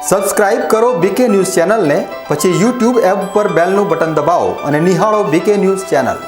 Subscribe કરો બીકે news ચેનલને, પછી YouTube એપ પર બેલનું બટન દબાવો અને નિહાળો બીકે ન્યૂઝ ચેનલ।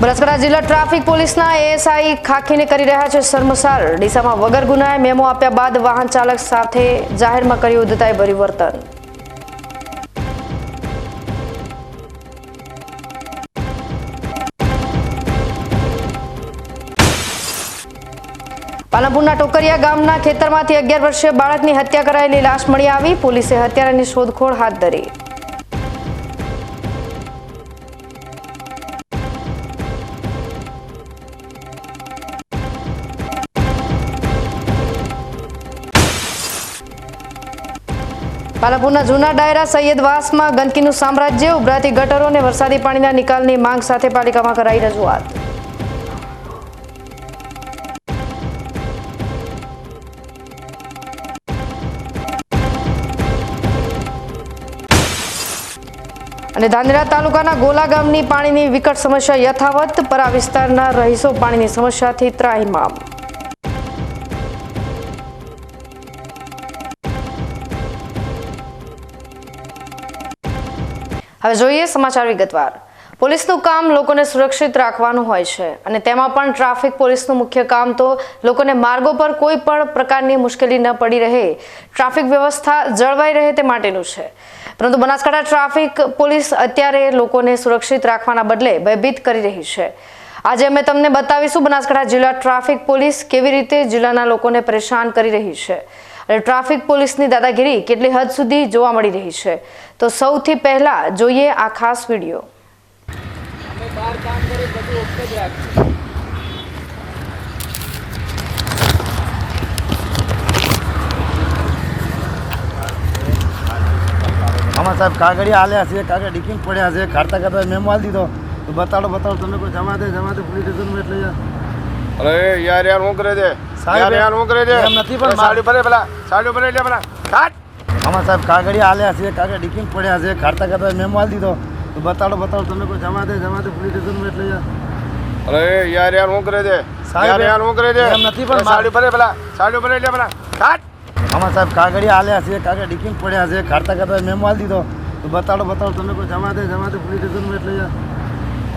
બનાસકાંઠા જિલ્લા ટ્રાફિક પોલીસના એએસઆઈ ખાખીને કરી રહ્યા છે શર્મસાર। ડીસામાં વગર ગુનાએ મેમો આપ્યા બાદ વાહન ચાલક સાથે જાહેરમાં કર્યું ઉદ્ધતાઈ ભર્યું વર્તન। પાલનપુરના ટોકરિયા ગામના ખેતરમાંથી 11 વર્ષીય બાળકની હત્યા કરાયેલી લાશ મળી આવી। પોલીસે હત્યારાની શોધખોળ હાથ ધરી। પાલનપુરના જૂના ડાયરા સૈયદવાસમાં ગંદકીનું સામ્રાજ્ય। ઉભરાતી ગટરો અને વરસાદી પાણીના નિકાલની માંગ સાથે પાલિકામાં કરાઈ રજૂઆત। અને ધાનેરા તાલુકાના ગોલા ગામની પાણીની વિકટ સમસ્યા યથાવત। પરા વિસ્તારના રહીશો પાણીની સમસ્યાથી ત્રાહિમામ। હવે જોઈએ સમાચાર વિગતવાર। પોલીસનું કામ લોકોને સુરક્ષિત રાખવાનું હોય છે અને તેમાં પણ ટ્રાફિક પોલીસનું મુખ્ય કામ તો લોકોને માર્ગો પર કોઈ પણ પ્રકારની મુશ્કેલી ન પડી રહે, ટ્રાફિક વ્યવસ્થા જળવાઈ રહે તે માટેનું છે। પરંતુ બનાસકાંઠા ટ્રાફિક પોલીસ અત્યારે લોકોને સુરક્ષિત રાખવાના બદલે ભયભીત કરી રહી છે। આજે અમે તમને બતાવીશું બનાસકાંઠા જિલ્લા ટ્રાફિક પોલીસ કેવી રીતે જિલ્લાના લોકોને પરેશાન કરી રહી છે અને ટ્રાફિક પોલીસની દાદાગીરી કેટલી હદ સુધી જોવા મળી રહી છે। તો સૌથી પહેલા જોઈએ આ ખાસ વિડીયો। આમાં સાહેબ કાગળિયા હાલ્યા છે, કાગળ ડીકીમ પડ્યા છે, ખાડતા ખાતા મેમો આલી દીધો તો બતાડો તમે કોઈ જવા દે પોલીસ સ્ટેશનમાં એટલે અરે યાર હું કરે છે સાહેબ, યાર હું કરે છે એમ નથી પણ સાડી ભરે પેલા સાડી ભરે એટલે પેલા કાટ। આમાં સાહેબ કાગળિયા હાલ્યા છે, કાગળ ડીકીમ પડ્યા છે, ખાડતા ખાતા મેમો આલી દીધો તો બતાડો તમે કોઈ જવા દે પોલીસ સ્ટેશનમાં એટલે અરે યાર હું કરે છે સાહેબ, યાર હું કરે છે એમ નથી પણ સાડી ભરે પેલા સાડી ભરે એટલે પેલા કાટ। આમાં સાહેબ કાગળિયા હાલ્યા છે, કાગળ ડીકીમ પડ્યા છે, ખાડતા ખાતા મેમો આલી દીધો તો બતાડો તમે કોઈ જવા દે પોલીસ સ્ટેશનમાં એટલે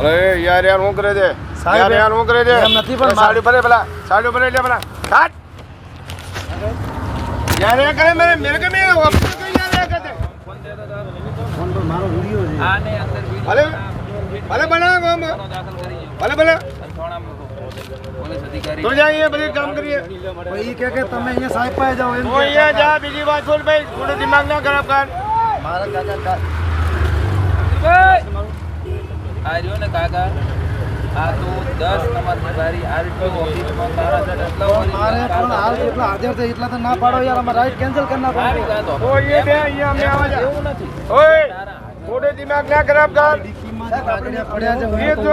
અરે યાર હું કરે છે સાહેબ, યાર હું કરે છે એમ નથી પણ સાડી ભરે પેલા સાડી ભરે એટલે પેલા કાટ। યાર ये करे मेरे के में ऑफिस को यार ये करते ફોન પર મારો વિડિયો છે हां नहीं अंदर भले भले बना भले पुलिस अधिकारी तो जाइए बड़े काम करिए ભાઈ કે તમે અહીંયા સાહેબ પાસે જાઓ એમ तो ये जा बीजी बात बोल भाई थोड़ा दिमाग ना खराब कर મારા કાકા आ रही हो ना काका आ तो 10 नंबर की बारी आरटीओ ऑफिस में तारा जट મારે પણ હાલ એટલા હાજર છે એટલા તો ના પાડો યાર, અમાર રાઈટ કેન્સલ કરના પડે। तो ये बे यहाँ में आवा जा એવું નથી ओए थोड़े दिमाग ना खराब कर કાગળિયા પડ્યા છે, ये जो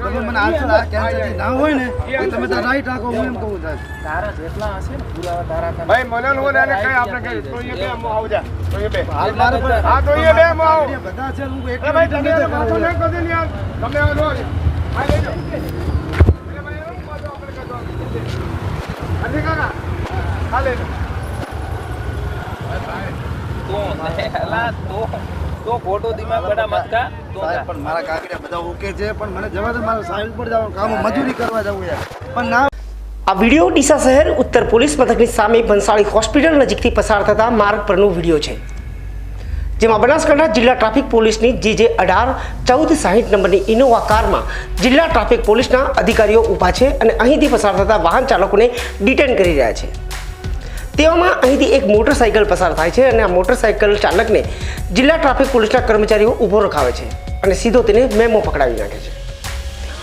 તમે મને હાલ કેન્સલ ના હોય ને તો તમે તો રાઈટ રાખો, હું એમ કહું સાહેબ। તારા જેટલા હશે ને પુરાવા તારા કને भाई मनन हो ने कहीं आपने कहीं तो ये बे हम आव जा तो ये बे હાલ મારે પણ हां तो ये बे हम आव કાગળિયા બધા છે, હું એક अरे भाई તમે માથું ન કરી દે યાર તમે આવો લો આ લેજો એટલે ભાઈ એનું પાછો આપણે કરતો અરે કાકા આ લે તો લા તો ખોટો દિમાગ બડા મત કા તો સાહેબ પણ મારા કાગળિયા બધા ઓકે છે, પણ મને જવા દે, મારે સાઈડ પર જવાનું કામ મજૂરી કરવા જવું યાર, પણ ના આ વિડીયો ડીસા શહેર ઉત્તર પોલીસ મથકની સામે ભંસાળી હોસ્પિટલ નજીકથી પસાર થતા માર્ગ પરનો વિડીયો છે, જેમાં બનાસકાંઠા જિલ્લા ટ્રાફિક પોલીસની JJ 18-1460 નંબરની ઇનોવા કારમાં જિલ્લા ટ્રાફિક પોલીસના અધિકારીઓ ઊભા છે અને અહીંથી પસાર થતા વાહન ચાલકોને ડિટેન કરી રહ્યા છે। તેવામાં અહીંથી એક મોટરસાઇકલ પસાર થાય છે અને આ મોટરસાઇકલ ચાલકને જિલ્લા ટ્રાફિક પોલીસના કર્મચારીઓ ઊભો રખાવે છે અને સીધો તેને મેમો પકડાવી નાખે છે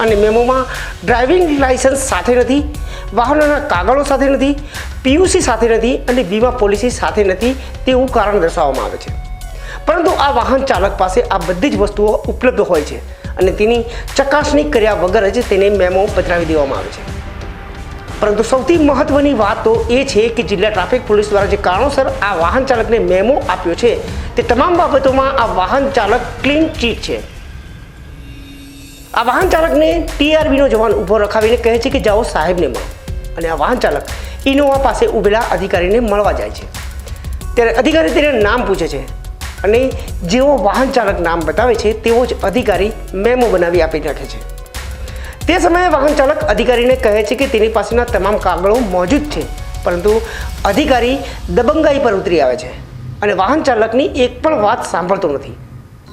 અને મેમોમાં ડ્રાઇવિંગ લાયસન્સ સાથે નથી, વાહનોના કાગળો સાથે નથી, PUC સાથે નથી અને વીમા પોલિસી સાથે નથી તેવું કારણ દર્શાવવામાં આવે છે। પરંતુ આ વાહન ચાલક પાસે આ બધી જ વસ્તુઓ ઉપલબ્ધ હોય છે અને તેની ચકાસણી કર્યા વગર જ તેને મેમો પધરાવી દેવામાં આવે છે। પરંતુ સૌથી મહત્વની વાત તો એ છે કે જિલ્લા ટ્રાફિક પોલીસ દ્વારા જે કારણોસર આ વાહન ચાલકને મેમો આપ્યો છે તે તમામ બાબતોમાં આ વાહન ચાલક ક્લીન ચીટ છે। આ વાહન ચાલકને TRBનો જવાન ઊભો રખાવીને કહે છે કે જાઓ સાહેબને મળો અને આ વાહન ચાલક ઇનોવા પાસે ઊભેલા અધિકારીને મળવા જાય છે। ત્યારે અધિકારી તેને નામ પૂછે છે અને જેવો વાહન ચાલક નામ બતાવે છે તેવો જ અધિકારી મેમો બનાવી આપી નાખે છે। તે સમયે વાહન ચાલક અધિકારીને કહે છે કે તેની પાસેના તમામ કાગળો મોજૂદ છે, પરંતુ અધિકારી દબંગાઈ પર ઉતરી આવે છે અને વાહન ચાલકની એક પણ વાત સાંભળતો નથી।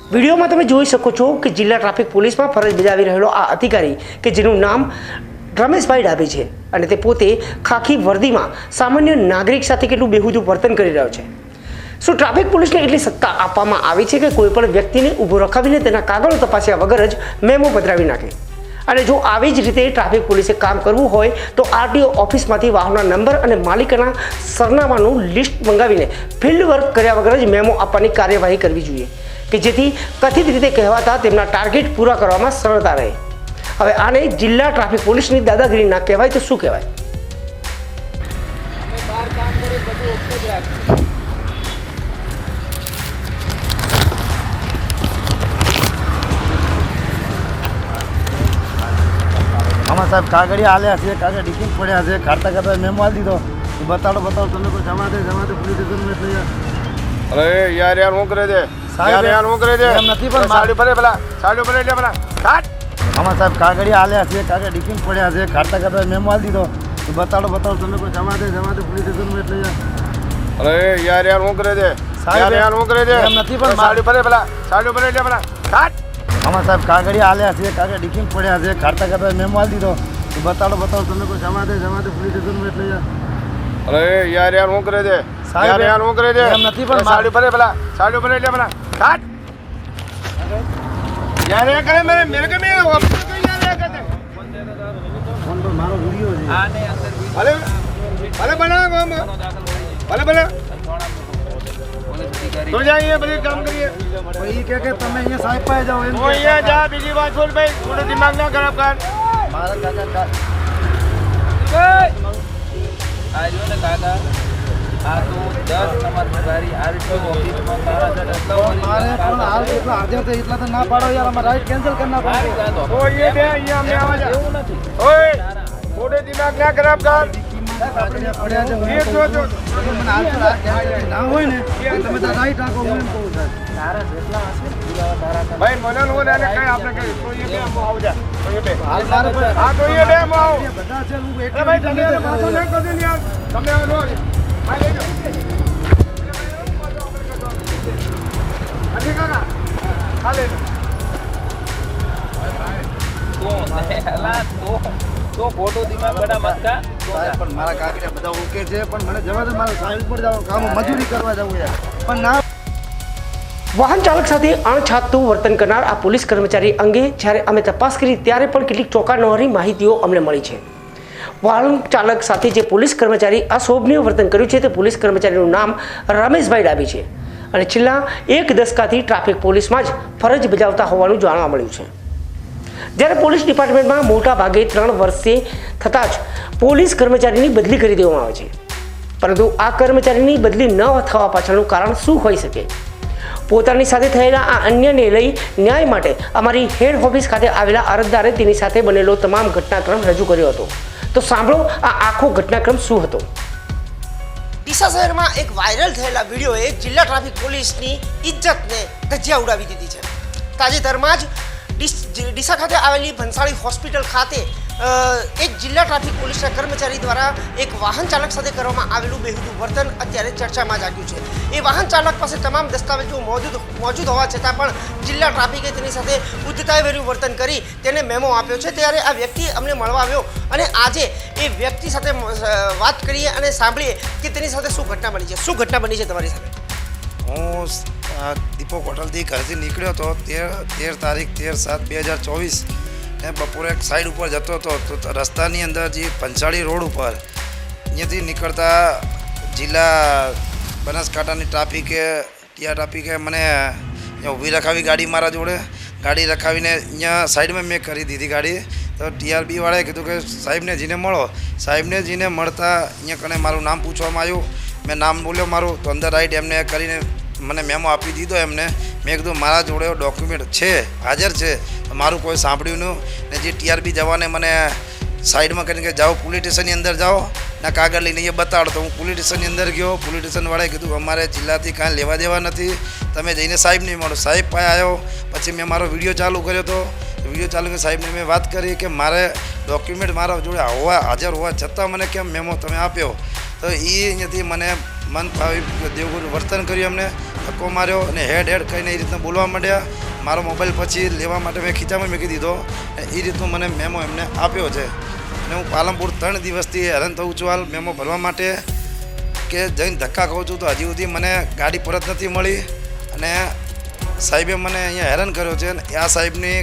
વિડીયોમાં તમે જોઈ શકો છો કે જિલ્લા ટ્રાફિક પોલીસમાં ફરજ બજાવી રહેલો આ અધિકારી કે જેનું નામ રમેશભાઈ ડાભી છે અને તે પોતે ખાખી વર્દીમાં સામાન્ય નાગરિક સાથે કેટલું બેહુદું વર્તન કરી રહ્યો છે। શું ટ્રાફિક પોલીસને એટલી સત્તા આપવામાં આવી છે કે કોઈ પણ વ્યક્તિને ઊભો રખાવીને તેના કાગળો તપાસ્યા વગર જ મેમો પધરાવી નાખે? અને જો આવી જ રીતે ટ્રાફિક પોલીસે કામ કરવું હોય તો RTO ઓફિસમાંથી વાહનના નંબર અને માલિકના સરનામાનું લિસ્ટ મંગાવીને ફિલ્ડ વર્ક કર્યા વગર જ મેમો આપવાની કાર્યવાહી કરવી જોઈએ કે જેથી કથિત રીતે કહેવાતા તેમના ટાર્ગેટ પૂરા કરવામાં સરળતા રહે। હવે આને જિલ્લા ટ્રાફિક પોલીસની દાદાગીરી ના કહેવાય તો શું કહેવાય? આમાં સાહેબ કાગળિયા હાલ્યા છે, કાગળ ડીકીમ પડ્યા છે, કાઢતા કાઢતા મેમો આલી દીધો તો બતાડો તમે કોઈ જવા દે પોલીસ સ્ટેશન એટલે અરે યાર હું કરે છે સાહેબ, યાર હું કરે છે એમ નથી પણ સાડી ભરે પેલા સાડી ભરે એટલે પેલા કાટ આમાં સાહેબ કાગળિયા હાલ્યા છે, કાગળ ડીકીમ પડ્યા છે, કાઢતા કાઢતા મેમો આલી દીધો તો બતાડો તમે કોઈ જવા દે પોલીસ સ્ટેશન એટલે અરે યાર હું કરે છે સાહેબ, યાર હું કરે છે એમ નથી પણ સાડી ભરે પેલા સાડી ભરે એટલે પેલા કાટ આમાં સાહેબ કાગળિયા હાલ્યા છે, કાગળ ડીકીમ પડ્યા છે, કાઢતા કાઢતા મેમો આલી દીધો તો બતાડો તમે કોઈ જવા દે પોલીસ સ્ટેશન એટલે અરે યાર હું કરે છે સાહેબ, યાર હું કરે છે એમ નથી પણ સાડી ભરે પેલા સાડી ભરે એટલે પેલા કાટ યાર એ કરે મેરે કે મેં ઓફિસ को यार ये करते ફોન પર મારો વિડિયો છે આને અંદર ભલે ભલે બના ભલે ભલે પોલીસ અધિકારી તો જઈએ બધી કામ કરીએ ભાઈ કે તમે અહીંયા સાહેબ પાસે જાઓ એમ તો અહીંયા જા બીજી વાત છોડ ભાઈ થોડો દિમાગ ના ખરાબ કર મારા કાકા આ રહ્યો ને કાકા, આ તો 10 નંબરની ગાડી RTO ઓફિસમાં તારા મારે પણ હાલ એટલા હાજર છે એટલા તો ના પાડો યાર, અમારે રાઈડ કેન્સલ કરના પડે। તો ये બે અહીંયા અમે આવા જા એવું નથી ઓય થોડો દિમાગ ના ખરાબ કર પડ્યા છે એ જો જો મને હાલ તો ના હોય ને તો તમે તો રાઈટ રાખો હું એમ કહું સાહેબ। ભાઈ મને નો ને કઈ આપણે કઈ તો ये બે હું આવ જા તો ये બે હાલ મારે પણ હા તો ये બે હું આવ બધા છે હું અરે ભાઈ તમે પાછો ના કરજો ને યાર તમે આવો ભાઈ લેજો અરે કાકા હાલે તો ખોટો દિમાગ બડા મત કા સાહેબ પણ મારા કાકીને બધા ઓકે છે પણ મને જવા દે, મારે સાહેબ પર જાવ કામ મજૂરી કરવા જવું યાર પણ ના। વાહન ચાલક સાથે અણછાતું વર્તન કરનાર આ પોલીસ કર્મચારી અંગે જ્યારે અમે તપાસ કરી ત્યારે પણ કેટલીક ચોંકાવનારી માહિતીઓ અમને મળી છે। વાહન ચાલક સાથે જે પોલીસ કર્મચારી અશોભનીય વર્તન કર્યું છે તે પોલીસ કર્મચારીનું નામ રમેશભાઈ ડાભી છે અને છેલ્લા 1 દશકાથી ટ્રાફિક પોલીસમાં જ ફરજ બજાવતા હોવાનું જાણવા મળ્યું છે। જ્યારે પોલીસ ડિપાર્ટમેન્ટમાં મોટા ભાગે 3 વર્ષે થતાં જ પોલીસ કર્મચારીની બદલી કરી દેવામાં આવે છે, પરંતુ આ કર્મચારીની બદલી ન થવા પાછળનું કારણ શું હોઈ શકે? પોતાની સાથે થયેલા આ અન્યાયને લઈ ન્યાય માટે અમારી હેડ ઓફિસ ખાતે આવેલા અરજદારે તેની સાથે બનેલો તમામ ઘટનાક્રમ રજૂ કર્યો હતો। તો સાંભળો આ આખો ઘટનાક્રમ શું હતો। ડીસા શહેરમાં એક વાયરલ થયેલા વિડીયોએ જિલ્લા ટ્રાફિક પોલીસની ઇજ્જતને ધજિયા ઉડાવી દીધી છે। તાજેતરમાં જ ડીસા ખાતે આવેલી ભંસાળી હોસ્પિટલ ખાતે એક જિલ્લા ટ્રાફિક પોલીસના કર્મચારી દ્વારા એક વાહન ચાલક સાથે કરવામાં આવેલું બેહુદું વર્તન અત્યારે ચર્ચામાં જાગ્યું છે. એ વાહન ચાલક પાસે તમામ દસ્તાવેજો મોજૂદ હોવા છતાં પણ જિલ્લા ટ્રાફિકે તેની સાથે ઉદ્ધતાઈભર્યું વર્તન કરી તેને મેમો આપ્યો છે. ત્યારે આ વ્યક્તિ અમને મળવા આવ્યો અને આજે એ વ્યક્તિ સાથે વાત કરીએ અને સાંભળીએ કે તેની સાથે શું ઘટના બની છે. શું ઘટના બની છે તમારી સાથે? હું દીપક હોટલથી ઘરેથી નીકળ્યો હતો 13 તારીખ 13/7/2024 ને બપોરે એક સાઈડ ઉપર જતો હતો તો રસ્તાની અંદર જે પંચાળી રોડ ઉપર અહીંયાથી નીકળતા જિલ્લા બનાસકાંઠાની ટ્રાફિકે મને અહીંયા ઊભી રખાવી ગાડી મારા જોડે. ગાડી રખાવીને અહીંયા સાઈડમાં મેં કરી દીધી ગાડી. તો TRP વાળાએ કીધું કે સાહેબને જીને મળો. સાહેબને જીને મળતા અહીંયા કને મારું નામ પૂછવામાં આવ્યું. મેં નામ બોલ્યો મારું તો અંદર રાઈટ એમને કરીને મને મેમો આપી દીધો એમને. મેં કીધું મારા જોડે ડોક્યુમેન્ટ છે, હાજર છે, મારું કોઈ સાંભળ્યું નહીં. ને જે TRP જવાને મને સાઈડમાં કરીને કે જાઓ પોલીસ સ્ટેશનની અંદર જાઓ ને કાગળ લઈને એ બતાડો. તો હું પોલીસ સ્ટેશનની અંદર ગયો. પોલીસ સ્ટેશનવાળાએ કીધું અમારે જિલ્લાથી કાંઈ લેવા દેવા નથી, તમે જઈને સાહેબને મળો. સાહેબ પાસે આવ્યો પછી મેં મારો વિડીયો ચાલુ કર્યો હતો. વિડીયો ચાલુ કરીને સાહેબને મેં વાત કરી કે મારે ડોક્યુમેન્ટ મારા જોડે હાજર હોવા છતાં મને કેમ મેમો તમે આપ્યો. તો એ અહીંયાથી મને મન ફાવી દેવગુરુ વર્તન કર્યું. અમને ધક્કો માર્યો અને હેડ કરીને એ રીતના બોલવા માંડ્યા. મારો મોબાઈલ પછી લેવા માટે મેં ખીચામાં મૂકી દીધો. એ રીતનું મને મેમો એમને આપ્યો છે. અને હું પાલનપુર 3 દિવસથી હેરાન થઉં છું હાલ મેમો ભરવા માટે કે જઈને ધક્કા ખાઉં છું તો હજી સુધી મને ગાડી પરત નથી મળી. અને સાહેબે મને અહીંયા હેરાન કર્યો છે. અને આ સાહેબની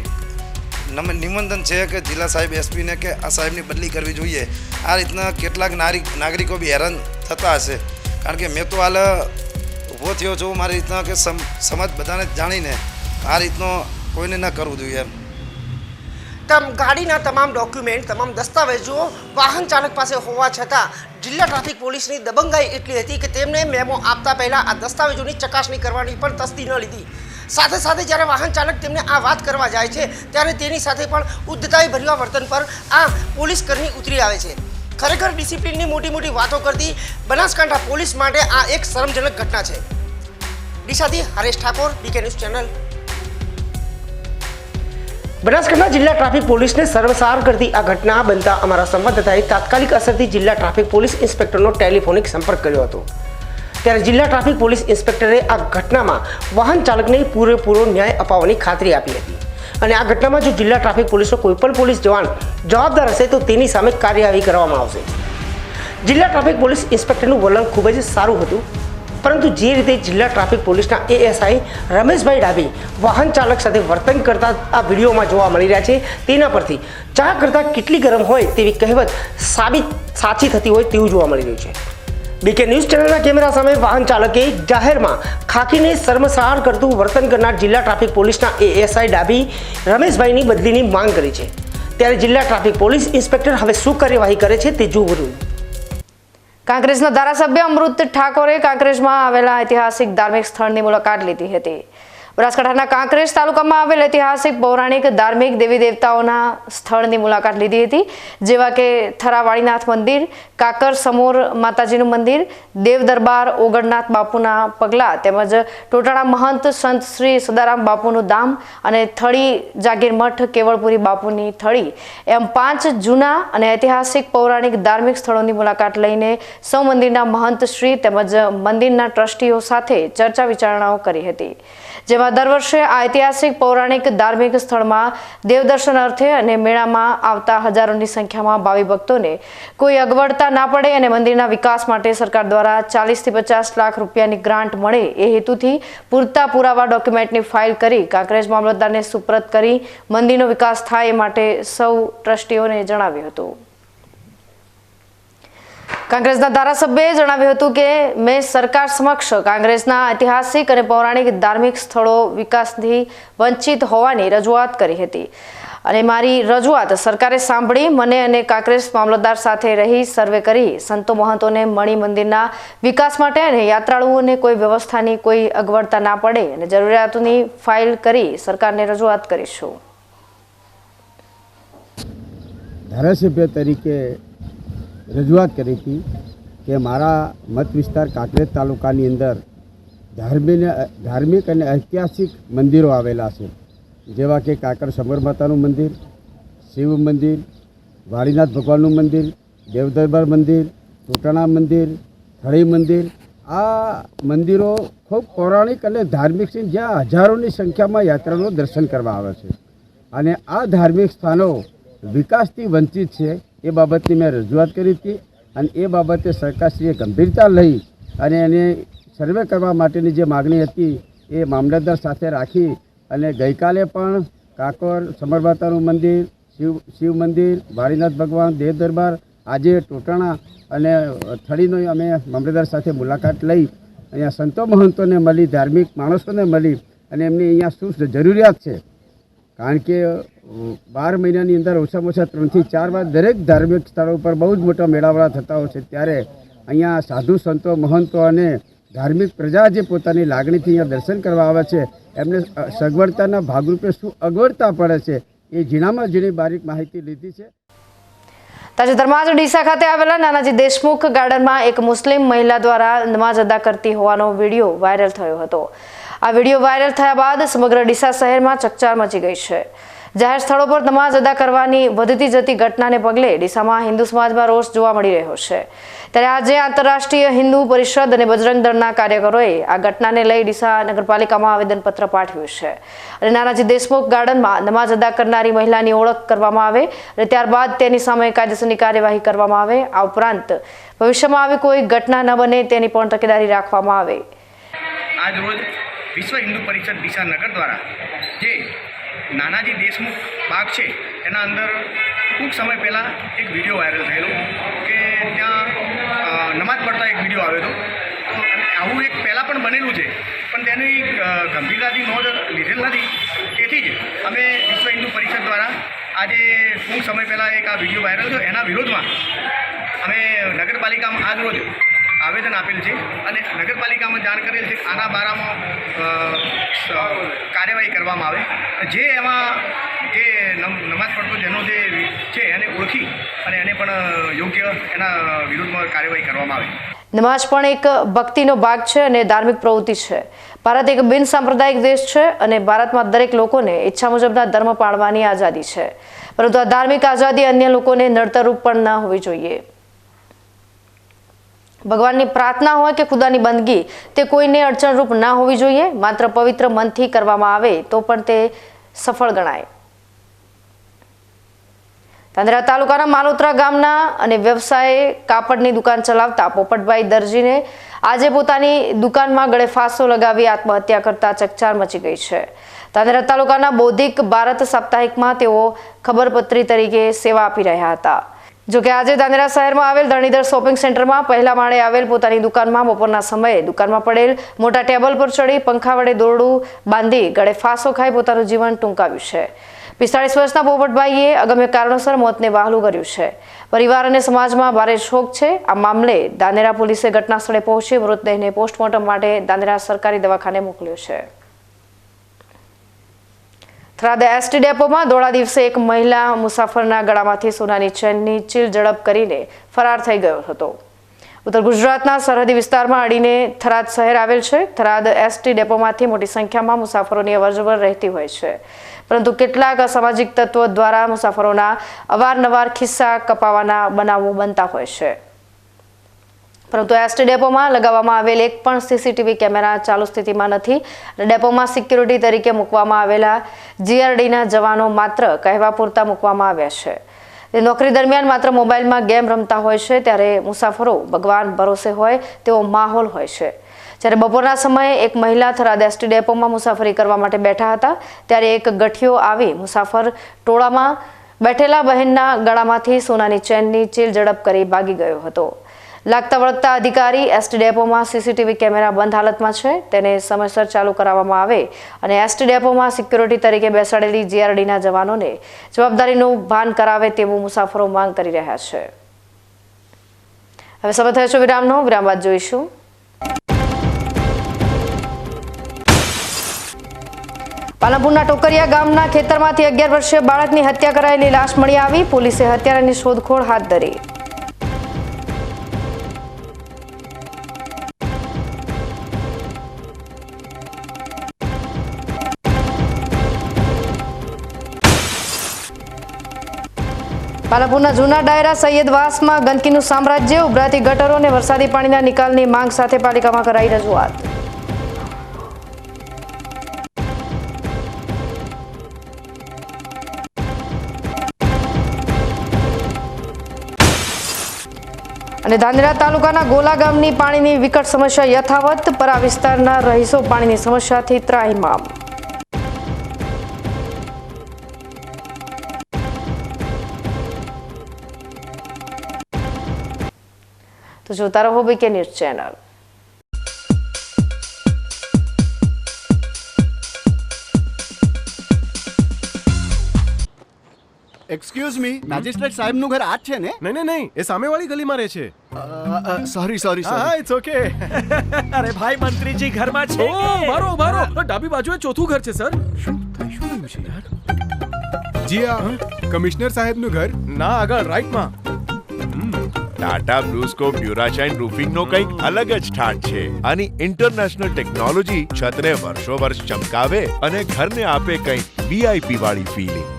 નિમંત્રણ છે કે જિલ્લા સાહેબ SPને કે આ સાહેબની બદલી કરવી જોઈએ. આ રીતના કેટલાક નાગરિકો બી હેરાન થતા હશે. કારણ કે મેં તો હાલ ઊભો થયો છું મારી રીતના કે સમાજ બધાને જાણીને આ રીતનો કોઈને ન કરવું જોઈએ. ગાડીના તમામ ડોક્યુમેન્ટ, તમામ દસ્તાવેજો વાહન ચાલક પાસે હોવા છતાં જિલ્લા ટ્રાફિક પોલીસની દબંગાઈ એટલી હતી કે તેમને મેમો આપતા પહેલાં આ દસ્તાવેજોની ચકાસણી કરવાની પણ તસ્દી ન લીધી. સાથે સાથે જ્યારે વાહન ચાલક તેમને આ વાત કરવા જાય છે ત્યારે તેની સાથે પણ ઉદ્ધતાઈભર્યા વર્તન પર આ પોલીસ કર્મી ઉતરી આવે છે. ખરેખર ડિસિપ્લિનની મોટી વાતો કરતી બનાસકાંઠા પોલીસ માટે આ એક શરમજનક ઘટના છે. ડીસાથી Haresh Thakor, BK news channel. Banaskantha જિલ્લા ટ્રાફિક પોલીસને સર્વસાર કરતી આ ઘટના બનતા અમારા સંવાદદાતાએ તાત્કાલિક અસરથી જિલ્લા ટ્રાફિક પોલીસ ઇન્સ્પેક્ટરનો ટેલિફોનિક સંપર્ક કર્યો હતો. ત્યારે જિલ્લા ટ્રાફિક પોલીસ ઇન્સ્પેક્ટરે આ ઘટનામાં વાહન ચાલકને પૂરેપૂરો ન્યાય અપાવવાની ખાતરી આપી હતી. અને આ ઘટનામાં જો જિલ્લા ટ્રાફિક પોલીસનો કોઈપણ પોલીસ જવાન જવાબદાર હશે તો તેની સામે કાર્યવાહી કરવામાં આવશે. જિલ્લા ટ્રાફિક પોલીસ ઇન્સ્પેક્ટરનું વલણ ખૂબ જ સારું હતું. પરંતુ જે રીતે જિલ્લા ટ્રાફિક પોલીસના ASI રમેશભાઈ ડાભી વાહન ચાલક સાથે વર્તન કરતા આ વિડીયોમાં જોવા મળી રહ્યા છે તેના પરથી ચા કરતાં કેટલી ગરમ હોય તેવી કહેવત સાચી થતી હોય તેવું જોવા મળી રહ્યું છે. BK ન્યૂઝ ચેનલના કેમેરા સામે વાહન ચાલકે જાહેરમાં ખાખીને શર્મસાર કરતું વર્તન કરનાર જિલ્લા ટ્રાફિક પોલીસના ASI ડાભી રમેશભાઈની બદલીની માંગ કરી છે. ત્યારે જિલ્લા ટ્રાફિક પોલીસ ઇન્સ્પેક્ટર હવે શું કાર્યવાહી કરે છે તે જોવું. કાંકરેજના ધારાસભ્ય અમૃત ઠાકોરે કાંકરેજમાં આવેલા ઐતિહાસિક ધાર્મિક સ્થળની મુલાકાત લીધી હતી. બનાસકાંઠાના કાંકરેજ તાલુકામાં આવેલ ઐતિહાસિક પૌરાણિક ધાર્મિક દેવી દેવતાઓના સ્થળની મુલાકાત લીધી હતી, જેવા કે થરાવાળીનાથ મંદિર, કાકર સમોર માતાજીનું મંદિર, દેવ દરબાર ઓગણનાથ બાપુના પગલા તેમજ ટોટાણા મહંત સંત શ્રી સદારામ બાપુનું ધામ અને થળી જાગીર મઠ કેવળપુરી બાપુની થળી એમ 5 જૂના અને ઐતિહાસિક પૌરાણિક ધાર્મિક સ્થળોની મુલાકાત લઈને સૌ મંદિરના મહંત શ્રી તેમજ મંદિરના ટ્રસ્ટીઓ સાથે ચર્ચા વિચારણાઓ કરી હતી. જેમાં દર વર્ષે આ ઐતિહાસિક પૌરાણિક ધાર્મિક સ્થળમાં દેવદર્શન અર્થે અને મેળામાં આવતા હજારોની સંખ્યામાં ભાવિ ભક્તોને કોઈ અગવડતા ના પડે અને મંદિરના વિકાસ માટે સરકાર દ્વારા 40 થી 50 લાખ રૂપિયાની ગ્રાન્ટ મળે એ હેતુથી પૂરતા પુરાવા ડોક્યુમેન્ટની ફાઇલ કરી કાંકરેજ મામલતદારને સુપ્રત કરી મંદિરનો વિકાસ થાય એ માટે સૌ ટ્રસ્ટીઓને જણાવ્યું હતું. કાંગ્રેસના ધારાસભ્યએ જણાવ્યું હતું કે મેં સરકાર સમક્ષ કાંગ્રેસના ઐતિહાસિક અને પૌરાણિક ધાર્મિક સ્થળો વિકાસથી વંચિત હોવાની રજૂઆત કરી હતી અને મારી રજૂઆત સરકારે સાંભળી મને અને કાંકરેજ મામલતદાર સાથે રહી સર્વે કરી સંતો મહંતોને મણી મંદિરના વિકાસ માટે અને યાત્રાળુઓને કોઈ વ્યવસ્થાની કોઈ અગવડતા ના પડે અને જરૂરિયાતોની ફાઇલ કરી સરકારને રજૂઆત કરીશું. ધારાસભ્ય તરીકે રજૂઆત કરી હતી કે મારા મત વિસ્તાર કાંકરેજ તાલુકાની અંદર ધાર્મિક અને ઐતિહાસિક મંદિરો આવેલા છે, જેવા કે કાકર સમર માતાનું મંદિર, શિવ મંદિર, વાડીનાથ ભગવાનનું મંદિર, દેવદરબાર મંદિર, ટોટાણા મંદિર, થળી મંદિર, આ મંદિરો ખૂબ પૌરાણિક અને ધાર્મિક છે, જ્યાં હજારોની સંખ્યામાં યાત્રાળુઓ દર્શન કરવા આવે છે. અને આ ધાર્મિક સ્થાનો વિકાસથી વંચિત છે એ બાબતની મેં રજૂઆત કરી હતી અને એ બાબતે સરકારશ્રીએ ગંભીરતા લઈ અને એને સર્વે કરવા માટેની જે માગણી હતી એ મામલતદાર સાથે રાખી અને ગઈકાલે પણ કાકોર સમરમાતાનું મંદિર, શિવ મંદિર, વાડીનાથ ભગવાન, દેવ દરબાર, આજે ટોટાણા અને થળીનો અમે મામલતદાર સાથે મુલાકાત લઈ અહીંયા સંતો મહંતોને મળી, ધાર્મિક માણસોને મળી અને એમની અહીંયા શું જરૂરિયાત છે. કારણ કે 12 મહિનાની અંદર ઓછામાં ઓછા 3 થી 4 વાર દરેક ધાર્મિક સ્થળો પર બહુ જ મોટા મેળાવડા થતા હોય છે. ત્યારે અહીંયા સાધુ સંતો મહંતો અને ધાર્મિક પ્રજા જે પોતાની લાગણીથી અહીંયા દર્શન કરવા આવે છે એમને સગવડતાના ભાગરૂપે શું અગવડતા પડે છે એ ઝીણામાં ઝીણી બારીક માહિતી લીધી છે. તાજેતરમાં જ ડીસા ખાતે આવેલા નાનાજી દેશમુખ ગાર્ડનમાં એક મુસ્લિમ મહિલા દ્વારા નમાઝ અદા કરતી હોવાનો વિડીયો વાયરલ થયો હતો. આ વિડીયો વાયરલ થયા બાદ સમગ્ર ડીસા શહેરમાં ચકચાર મચી ગઈ છે. જાહેર સ્થળો પર નમાઝ અદા કરવાની વધતી જતી ઘટનાને પગલે ડીસામાં હિન્દુ સમાજમાં રોષ જોવા મળી રહ્યો છે. ત્યારે આજે આંતરરાષ્ટ્રીય હિન્દુ પરિષદ અને બજરંગ દળના કાર્યકરોએ આ ઘટનાને લઈ ડીસા નગરપાલિકામાં આવેદનપત્ર પાઠવ્યું છે અને નાનાજી દેશમુખ ગાર્ડનમાં નમાઝ અદા કરનારી મહિલાની ઓળખ કરવામાં આવે અને ત્યારબાદ તેની સામે કાયદેસરની કાર્યવાહી કરવામાં આવે. આ ઉપરાંત ભવિષ્યમાં આવી કોઈ ઘટના ન બને તેની પણ તકેદારી રાખવામાં આવે. આજ રોજ વિશ્વ હિન્દુ પરિષદ ડીસા નગર દ્વારા જે નાનાજી દેશમુખ બાગ છે એના અંદર ટૂંક સમય પહેલાં એક વિડીયો વાયરલ થયેલો કે ત્યાં નમાજ પડતા એક વિડીયો આવ્યો હતો. તો આવું એક પહેલાં પણ બનેલું છે પણ તેની ગંભીરતાથી નોંધ લીધેલ નથી. તેથી જ અમે વિશ્વ હિન્દુ પરિષદ દ્વારા આજે ટૂંક સમય પહેલાં એક આ વિડીયો વાયરલ થયો એના વિરોધમાં અમે નગરપાલિકામાં આજ રોજ આવેદન આપેલ છે અને નગરપાલિકામાં જાણ કરેલ છે કે આના બારામાં કાર્યવાહી કરવામાં આવે. જે એમાં જે નમાજ પડતો જેનો જે છે એને ઓળખી અને એને પણ યોગ્ય એના વિરુદ્ધમાં કાર્યવાહી કરવામાં આવે. નમાઝ પણ એક ભક્તિનો ભાગ છે અને ધાર્મિક પ્રવૃત્તિ છે. ભારત એક બિન સાંપ્રદાયિક દેશ છે અને ભારતમાં દરેક લોકોને ઈચ્છા મુજબના ધર્મ પાળવાની આઝાદી છે. પરંતુ આ ધાર્મિક આઝાદી અન્ય લોકોને નડતરરૂપ પણ ન હોવી જોઈએ. ભગવાનની પ્રાર્થના હોય કે ખુદાની બંદગી તે કોઈને અડચણરૂપ ના હોવી જોઈએ. માત્ર પવિત્ર મનથી કરવામાં આવે તો પણ તે સફળ ગણાય. ધાનેરા તાલુકાના માલોત્રા ગામના અને વ્યવસાયે કાપડની દુકાન ચલાવતા પોપટભાઈ દરજીને આજે પોતાની દુકાનમાં ગળે ફાંસો લગાવી આત્મહત્યા કરતા ચકચાર મચી ગઈ છે. ધાનેરા તાલુકાના બૌદ્ધિક ભારત સાપ્તાહિકમાં તેઓ ખબરપત્રી તરીકે સેવા આપી રહ્યા હતા. જોકે આજે ધાનેરા શહેરમાં આવેલ ધરણીધર શોપિંગ સેન્ટરમાં પહેલા માળે આવેલ પોતાની દુકાનમાં બપોરના સમયે દુકાનમાં પડેલ મોટા ટેબલ પર ચડી પંખા વડે દોરડું બાંધી ગળે ફાંસો ખાઈ પોતાનું જીવન ટૂંકાવ્યું છે. 45 વર્ષના પોપટભાઈએ અગમ્ય કારણોસર મોતને વહાલું કર્યું છે. પરિવાર અને સમાજમાં ભારે શોક છે. આ મામલે ધાનેરા પોલીસે ઘટના સ્થળે પહોંચી મૃતદેહને પોસ્ટમોર્ટમ માટે ધાનેરા સરકારી દવાખાને મોકલ્યો છે. થરાદ એસટી ડેપોમાં દોડા દિવસે એક મહિલા મુસાફરના ગળામાંથી સોનાની ચેનની ચીલ ઝડપ કરીને ફરાર થઈ ગયો હતો. ઉત્તર ગુજરાતના સરહદી વિસ્તારમાં અડીને થરાદ શહેર આવેલ છે. થરાદ એસટી ડેપોમાંથી મોટી સંખ્યામાં મુસાફરોની અવરજવર રહેતી હોય છે, પરંતુ કેટલાક અસામાજિક તત્વો દ્વારા મુસાફરોના અવારનવાર ખિસ્સા કપાવાના બનાવો બનતા હોય છે. પરંતુ એસટી ડેપોમાં લગાવવામાં આવેલ એક પણ સીસીટીવી કેમેરા ચાલુ સ્થિતિમાં નથી અને ડેપોમાં સિક્યુરિટી તરીકે મૂકવામાં આવેલા જીઆરડીના જવાનો માત્ર કહેવા પૂરતા મૂકવામાં આવ્યા છે. તે નોકરી દરમિયાન માત્ર મોબાઈલમાં ગેમ રમતા હોય છે, ત્યારે મુસાફરો ભગવાન ભરોસે હોય તેવો માહોલ હોય છે. જ્યારે બપોરના સમયે એક મહિલા થરાદ એસટી ડેપોમાં મુસાફરી કરવા માટે બેઠા હતા, ત્યારે એક ગઠિયો આવી મુસાફર ટોળામાં બેઠેલા બહેનના ગળામાંથી સોનાની ચેનની ચીલ ઝડપ કરી ભાગી ગયો હતો. લાગતા વળગતા અધિકારી એસટી ડેપોમાં સીસીટીવી કેમેરા બંધ હાલતમાં છે, તેને સમયસર ચાલુ કરાવવામાં આવે અને એસટી ડેપોમાં સિક્યુરિટી તરીકે બેસાડેલી જીઆરડીના જવાનોને જવાબદારીનું ભાન કરાવે તેવું મુસાફરો માંગ કરી રહ્યા છે. હવે સમય થયો છે વિરામનો. વિરામ બાદ જોઈશું. પાલનપુરના ટોકરિયા ગામના ખેતરમાંથી 11 વર્ષીય બાળકની હત્યા કરાયેલી લાશ મળી આવી. પોલીસે હત્યારાની શોધખોળ હાથ ધરી. પાલનપુરના જૂના ડાયરા સૈયદવાસમાં ગંદકીનું સામ્રાજ્ય, ઉભરાતી ગટરો અને વરસાદી પાણીના નિકાલની માંગ સાથે પાલિકામાં કરાઈ રજૂઆત. અને ધાનેરા તાલુકાના ગોલા ગામની પાણીની વિકટ સમસ્યા યથાવત, પરા વિસ્તારના રહીશો પાણીની સમસ્યાથી ત્રાહિમામ. તો જોતા રહો BK news channel. Excuse me, magistrate સાહેબનું ઘર આ જ છે ને? નહીં નહીં નહીં, એ સામેવાળી ગલીમાં રહે છે. સોરી હા, ઇટ્સ ઓકે. અરે ભાઈ, મંત્રીજી ઘરમાં છે. ઓ મારો મારો ડાબી બાજુએ ચોથું ઘર છે સર. શું થયું છે યાર? જી હા, કમિશનર સાહેબનું ઘર ના, આગળ રાઈટમાં. ટાટા બ્લુસ્કોપ ડ્યુરાશાઇન રૂફિંગનો કંઈક અલગ જ ઠાઠ છે. આની ઇન્ટરનેશનલ ટેકનોલોજી છતને વર્ષો વર્ષ ચમકાવે અને ઘરને આપે કંઈક વીઆઈપી વાળી ફીલિંગ.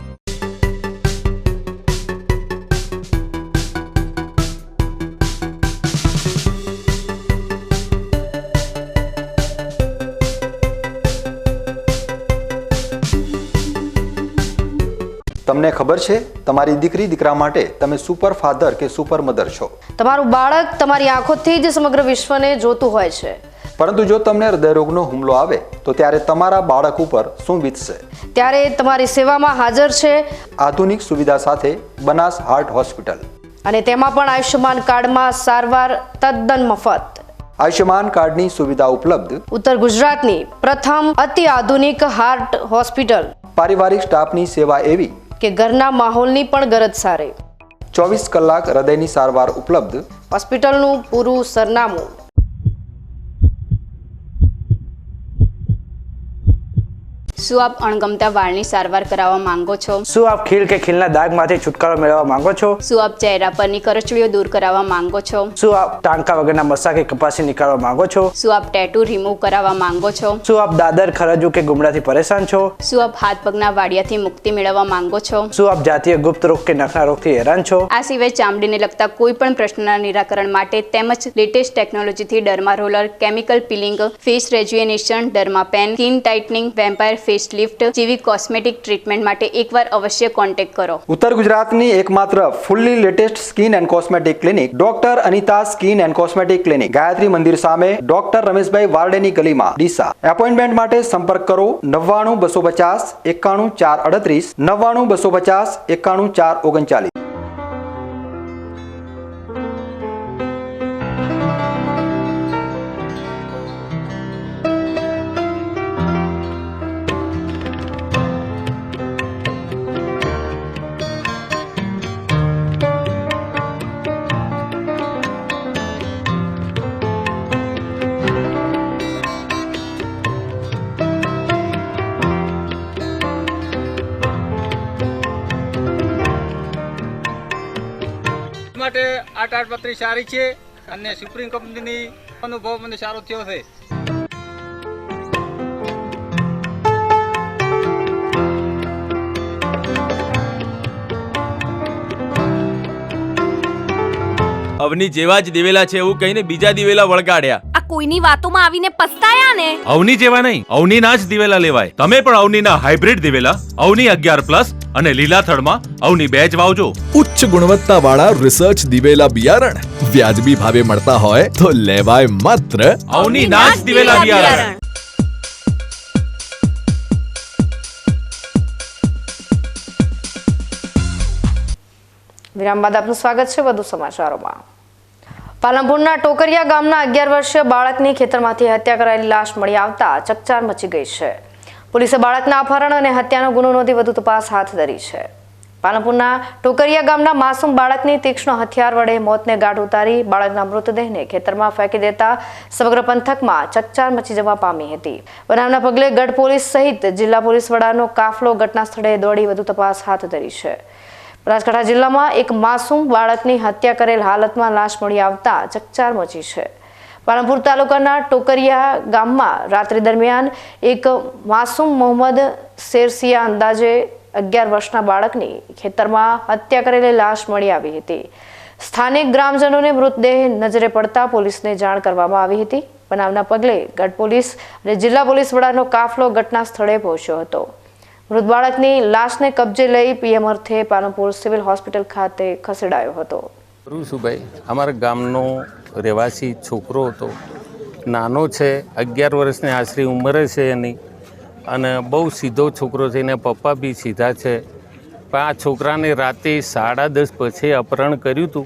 તમને ખબર છે તમારી દીકરી દીકરા માટે તમે સુપર ફાધર કે સુપર મધર છો. તમારું બાળક તમારી આંખોથી જ સમગ્ર વિશ્વને જોતું હોય છે. પરંતુ જો તમને હૃદયરોગનો હુમલો આવે તો ત્યારે તમારા બાળક ઉપર શું વીતશે? ત્યારે તમારી સેવામાં હાજર છે આધુનિક સુવિધા સાથે બનાસ હાર્ટ હોસ્પિટલ, અને તેમાં પણ આયુષ્યમાન કાર્ડમાં સારવાર તદ્દન મફત. આયુષ્યમાન કાર્ડની સુવિધા ઉપલબ્ધ. ઉત્તર ગુજરાતની પ્રથમ અતિ આધુનિક હાર્ટ હોસ્પિટલ. પારિવારિક સ્ટાફની સેવા એવી કે ઘરના માહોલની પણ ગરજ સારે. 24 કલાક હૃદયની સારવાર ઉપલબ્ધ. હોસ્પિટલનું પૂરું સરનામું. શું આપ અણગમતા વાળની સારવાર કરાવવા માંગો છો? શું આપ ખીલ કે ખીલના દાગમાંથી છુટકારો મેળવવા માંગો છો? શું આપ ચહેરા પરની કરચલીઓ દૂર કરાવવા માંગો છો? શું આપ ટાંકા વગરના મસા કે કપાસી નીકાળવા માંગો છો? શું આપ ટેટુ રિમૂવ કરાવવા માંગો છો? શું આપ દાદર, ખરજુ કે ગુમડાથી પરેશાન છો? શું આપ હાથ પગના વાડિયાથી મુક્તિ મેળવવા માંગો છો? શું આપ જાતીય ગુપ્ત રોગ કે નખના રોગથી હેરાન છો? આ સિવાય ચામડીને લગતા કોઈ પણ પ્રશ્નના નિરાકરણ માટે તેમજ લેટેસ્ટ ટેકનોલોજીથી derma roller, chemical peeling, face rejuvenation, derma pen, skin tightening, vampire face lift જેવી કોસ્મેટિક ટ્રીટમેન્ટ માટે એકવાર અવશ્ય કોન્ટેક્ટ કરો. ઉત્તર ગુજરાતની એકમાત્ર fully latest skin and cosmetic clinic doctor Anita skin and cosmetic clinic, Gayatri Mandir સામે, ડોક્ટર રમેશભાઈ વારડેની ગલીમાં, ડીસા. એપોઇન્ટમેન્ટ માટે સંપર્ક કરો 99 250 91 438, 99 250 91 439. માટે આ તાડપત્રી સારી છે અને સુપ્રીમ કંપનીની અનુભવ મને સારો થયો છે. અવની જેવા જ દિવેલા છે એવું કહીને બીજા દિવેલા વળગાડ્યા. આ કોઈની વાતોમાં આવીને પસ્તાયા ને. અવની જેવા નહીં, અવનીના જ દિવેલા લેવાય. તમે પણ અવનીના હાઇબ્રિડ દિવેલા અવની 11+ અને લીલાથળમાં અવની 2 જ વાવજો. ઉચ્ચ ગુણવત્તાવાળા રિસર્ચ દિવેલા બિયારણ વ્યાજબી ભાવે મળતા હોય તો લેવાય માત્ર અવનીના જ દિવેલા બિયારણ. વિરામ બાદ આપનું સ્વાગત છે વધુ સમાચારોમાં. પાલનપુરના ટોકરિયા ગામના 11 વર્ષીય બાળકની ખેતરમાંથી હત્યા કરાયેલી લાશ મળી આવતા ચકચાર મચી ગઈ છે. પોલીસે બાળકના અપહરણ અને હત્યાનો ગુનો નોંધી વધુ તપાસ હાથ ધરી છે. પાલનપુરના ટોકરિયા ગામના માસૂમ બાળકની તીક્ષ્ણ હથિયાર વડે મોતને ગાંઠ ઉતારી બાળકના મૃતદેહને ખેતરમાં ફેંકી દેતા સમગ્ર પંથકમાં ચકચાર મચી જવા પામી હતી. બનાવના પગલે ગઢ પોલીસ સહિત જિલ્લા પોલીસ વડાનો કાફલો ઘટના સ્થળે દોડી વધુ તપાસ હાથ ધરી છે. બનાસકાંઠા જિલ્લામાં એક માસૂમ બાળકની હત્યા કરેલ હાલતમાં લાશ મળી આવતા ચકચાર મચી છે. પાલનપુર તાલુકાના ટોકરિયા ગામમાં રાત્રિ દરમિયાન એક માસૂમ મોહમ્મદ શેરસિયા અંદાજે 11 વર્ષના બાળકની ખેતરમાં હત્યા કરેલી લાશ મળી આવી હતી. સ્થાનિક ગ્રામજનોને મૃતદેહ નજરે પડતા પોલીસને જાણ કરવામાં આવી હતી. બનાવના પગલે ગઢ પોલીસ અને જિલ્લા પોલીસ વડાનો કાફલો ઘટના સ્થળે પહોંચ્યો હતો. મૃત બાળકની લાશને કબજે લઈ પીએમ અર્થે પાલનપુર સિવિલ હોસ્પિટલ ખાતે ખસેડાયો હતો. રૂસુભાઈ અમારા ગામનો રહેવાસી છોકરો હતો, નાનો છે, 11 વર્ષની આશરી ઉંમરે છે એની, અને બહુ સીધો છોકરો છે. એને પપ્પા બી સીધા છે. પણ આ છોકરાને રાતે 10:30 પછી અપહરણ કર્યું હતું,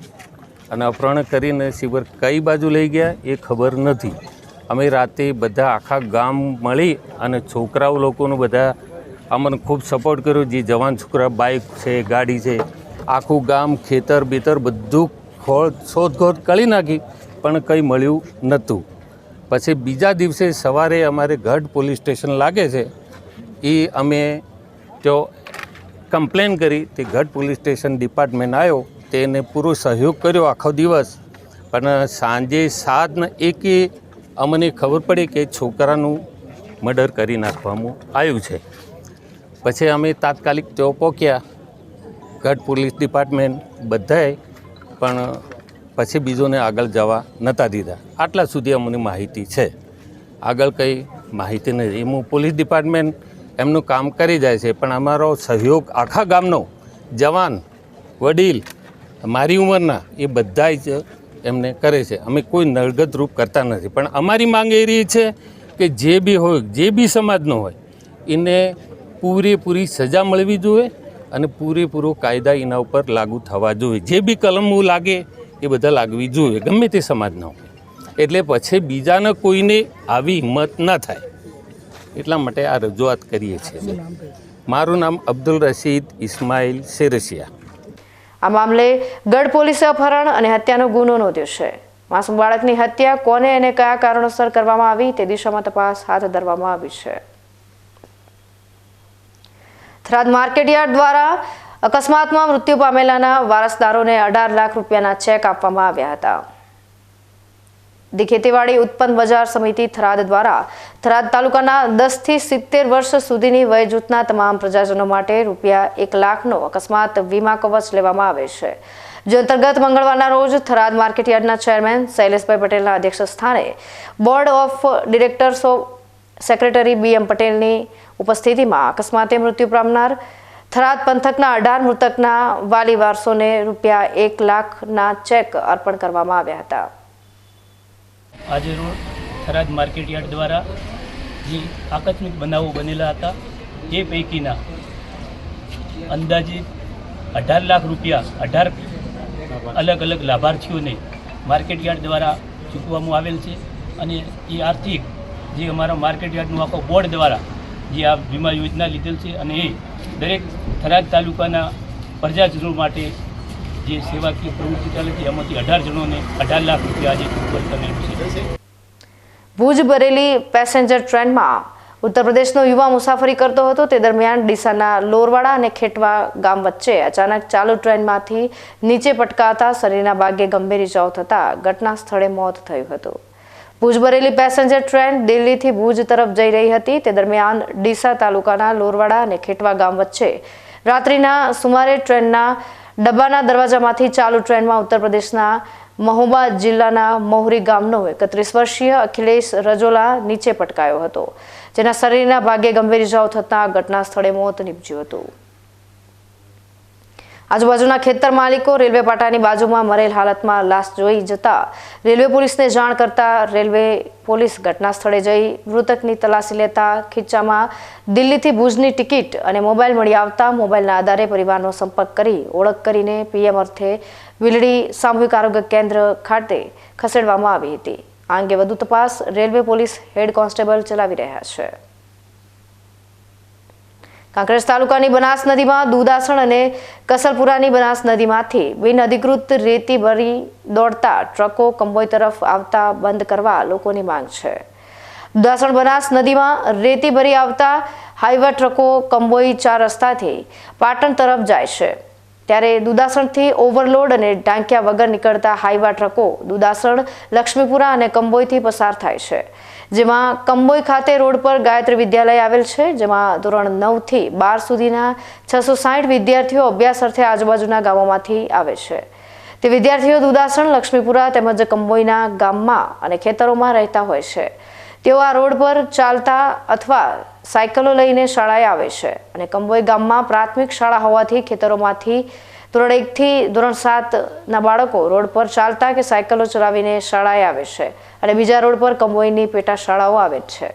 અને અપહરણ કરીને શિવર કઈ બાજુ લઈ ગયા એ ખબર નથી. અમે રાતે બધા આખા ગામ મળી અને છોકરાઓ લોકોનું બધા અમને ખૂબ સપોર્ટ કર્યો. જે જવાન છોકરા, બાઇક છે, ગાડી છે, આખું ગામ ખેતર બેતર બધું શોધખોળ કરી નાખી, પણ કંઈ મળ્યું નહોતું. પછી બીજા દિવસે સવારે અમારે ગઢ પોલીસ સ્ટેશન લાગે છે, એ અમે તો કમ્પ્લેન કરી. તે ગઢ પોલીસ સ્ટેશન ડિપાર્ટમેન્ટ આવ્યો, તેને પૂરો સહયોગ કર્યો આખો દિવસ. પણ સાંજે 7:01 અમને ખબર પડી કે છોકરાનું મર્ડર કરી નાખવામાં આવ્યું છે. પછી અમે તાત્કાલિક તેઓ પહોંચ્યા, ગઢ પોલીસ ડિપાર્ટમેન્ટ બધાએ, પણ પછી બીજોને આગળ જવા નહોતા દીધા. આટલા સુધી અમને માહિતી છે, આગળ કંઈ માહિતી નથી. એમ પોલીસ ડિપાર્ટમેન્ટ એમનું કામ કરી જાય છે, પણ અમારો સહયોગ આખા ગામનો જવાન, વડીલ, મારી ઉંમરના એ બધા જ એમને કરે છે. અમે કોઈ નળગત રૂપ કરતા નથી. પણ અમારી માંગ એ રહી છે કે જે બી હોય, જે બી સમાજનો હોય, એને પૂરેપૂરી સજા મળવી જોઈએ અને પૂરેપૂરો કાયદા એના ઉપર લાગુ થવા જોઈએ. જે બી કલમો લાગે એ બધા લાગવી જોઈએ, ગમે તે સમાજના હોય. એટલે પછી બીજાને કોઈને આવી હિંમત ના થાય, એટલા માટે આ રજૂઆત કરીએ છીએ. મારું નામ અબ્દુલ રશીદ ઇસ્માઇલ શેરસિયા. આ મામલે ગઢ પોલીસે અપહરણ અને હત્યાનો ગુનો નોંધ્યો છે. માસૂમ બાળકની હત્યા કોને અને કયા કારણોસર કરવામાં આવી તે દિશામાં તપાસ હાથ ધરવામાં આવી છે. થરાદ માર્કેટયાર્ડ દ્વારા અકસ્માતમાં મૃત્યુ પામેલાના વારસદારોને 18 લાખ રૂપિયાના ચેક આપવામાં આવ્યા હતા. દી ખેતીવાડી ઉત્પન્ન બજાર સમિતિ થરાદ દ્વારા થરાદ તાલુકાના 10 થી 70 વર્ષ સુધીની વય જૂથના તમામ પ્રજાજનો માટે રૂપિયા 1 લાખનો અકસ્માત વીમા કવચ લેવામાં આવે છે. જે અંતર્ગત મંગળવારના રોજ થરાદ માર્કેટયાર્ડના ચેરમેન શૈલેષભાઈ પટેલના અધ્યક્ષ સ્થાને board of directors of secretary BM પટેલની ઉપસ્થિતિમાં અકસ્માતે મૃત્યુ પામનાર થરાદ પંથકના 18 મૃતકના વાલી વારસોને રૂપિયા 1 લાખના ચેક અર્પણ કરવામાં આવ્યા હતા. આજે રોજ થરાદ માર્કેટયાર્ડ દ્વારા જે આકસ્મિક બનાવો બનેલા હતા એ પૈકીના અંદાજિત 18 લાખ રૂપિયા 18 અલગ અલગ લાભાર્થીઓને માર્કેટયાર્ડ દ્વારા ચૂકવવામાં આવેલ છે. અને એ આર્થિક જે અમારા માર્કેટયાર્ડનું આખો બોર્ડ દ્વારા જે આ વીમા યોજના લીધેલ છે, અને એ દરેક થરાદ તાલુકાના પ્રજાજનો માટે જે સેવાકીય પ્રવૃત્તિ ચાલે છે એમાંથી 18 જણોને 18 લાખ રૂપિયા આજે ચૂકવવામાં કરેલ છે. ભુજ બરેલી પેસેન્જર ટ્રેનમાં ઉત્તર પ્રદેશનો યુવા મુસાફરી કરતો હતો. તે દરમિયાન ડીસાના લોરવાડા અને ખેટવા ગામ વચ્ચે અચાનક ચાલુ ટ્રેનમાંથી નીચે પટકાતા શરીરના ભાગે ગંભીર ઇજાઓ થતા ઘટના સ્થળે મોત થયું હતું. ભુજ બરેલી પેસેન્જર ટ્રેન દિલ્હીથી ભુજ તરફ જઈ રહી હતી. તે દરમિયાન ડીસા તાલુકાના લોરવાડા અને ખેટવા ગામ વચ્ચે રાત્રિના સુમારે ટ્રેનના ડબ્બાના દરવાજામાંથી ચાલુ ટ્રેનમાં ઉત્તર પ્રદેશના મહોબા જિલ્લાના મોહરી ગામનો 31 વર્ષીય અખિલેશ રજોલા નીચે પટકાયો હતો, જેના શરીરના ભાગે ગંભીર ઇજાઓ થતાં ઘટના સ્થળે મોત નીપજ્યું હતું. આજુબાજુના ખેતર માલિકો રેલવે પાટાની બાજુમાં મરેલ હાલતમાં લાશ જોઈ જતા રેલવે પોલીસને જાણ કરતા રેલવે પોલીસ ઘટના સ્થળે જઈ મૃતકની તલાશી લેતા ખીચામાં દિલ્હીથી ભુજની ટિકિટ અને મોબાઈલ મળી આવતા મોબાઈલના આધારે પરિવારનો સંપર્ક કરી ઓળખ કરીને પીએમ અર્થે વિલડી સામૂહિક આરોગ્ય કેન્દ્ર ખાતે ખસેડવામાં આવી હતી. આ અંગે વધુ તપાસ રેલવે પોલીસ હેડ કોન્સ્ટેબલ ચલાવી રહ્યા છે. કાંકરેજ તાલુકાની બનાસ નદીમાં દુદાસણ અને કસલપુરાની બનાસ નદીમાંથી બિન અધિકૃત રેતી ભરી દોડતા ટ્રકો કંબોઈ તરફ આવતા બંધ કરવા લોકોની માંગ છે. દુદાસણ બનાસ નદીમાં રેતી ભરી આવતા હાઈવા ટ્રકો કંબોઈ 4 રસ્તાથી પાટણ તરફ જાય છે, ત્યારે દુદાસણથી ઓવરલોડ અને ઢાંક્યા વગર નીકળતા હાઈવા ટ્રકો દુદાસણ, લક્ષ્મીપુરા અને કંબોઈથી પસાર થાય છે. જેમાં કંબોઈ ખાતે રોડ પર ગાયત્રી વિદ્યાલય આવેલ છે, જેમાં ધોરણ 9 થી 12 સુધીના 660 વિદ્યાર્થીઓ અભ્યાસ અર્થે આજુબાજુના ગામોમાંથી આવે છે. તે વિદ્યાર્થીઓ દુદાસણ, લક્ષ્મીપુરા તેમજ કંબોઈના ગામમાં અને ખેતરોમાં રહેતા હોય છે. તેઓ આ રોડ પર ચાલતા અથવા સાયકલો લઈને શાળાએ આવે છે અને કંબોઈ ગામમાં પ્રાથમિક શાળા હોવાથી ખેતરોમાંથી ધોરણ 1 થી ધોરણ 7 ના બાળકો રોડ પર ચાલતા કે સાયકલો ચલાવીને શાળાએ આવે છે અને બીજા રોડ પર કંબોઈની પેટા શાળાઓ આવે છે.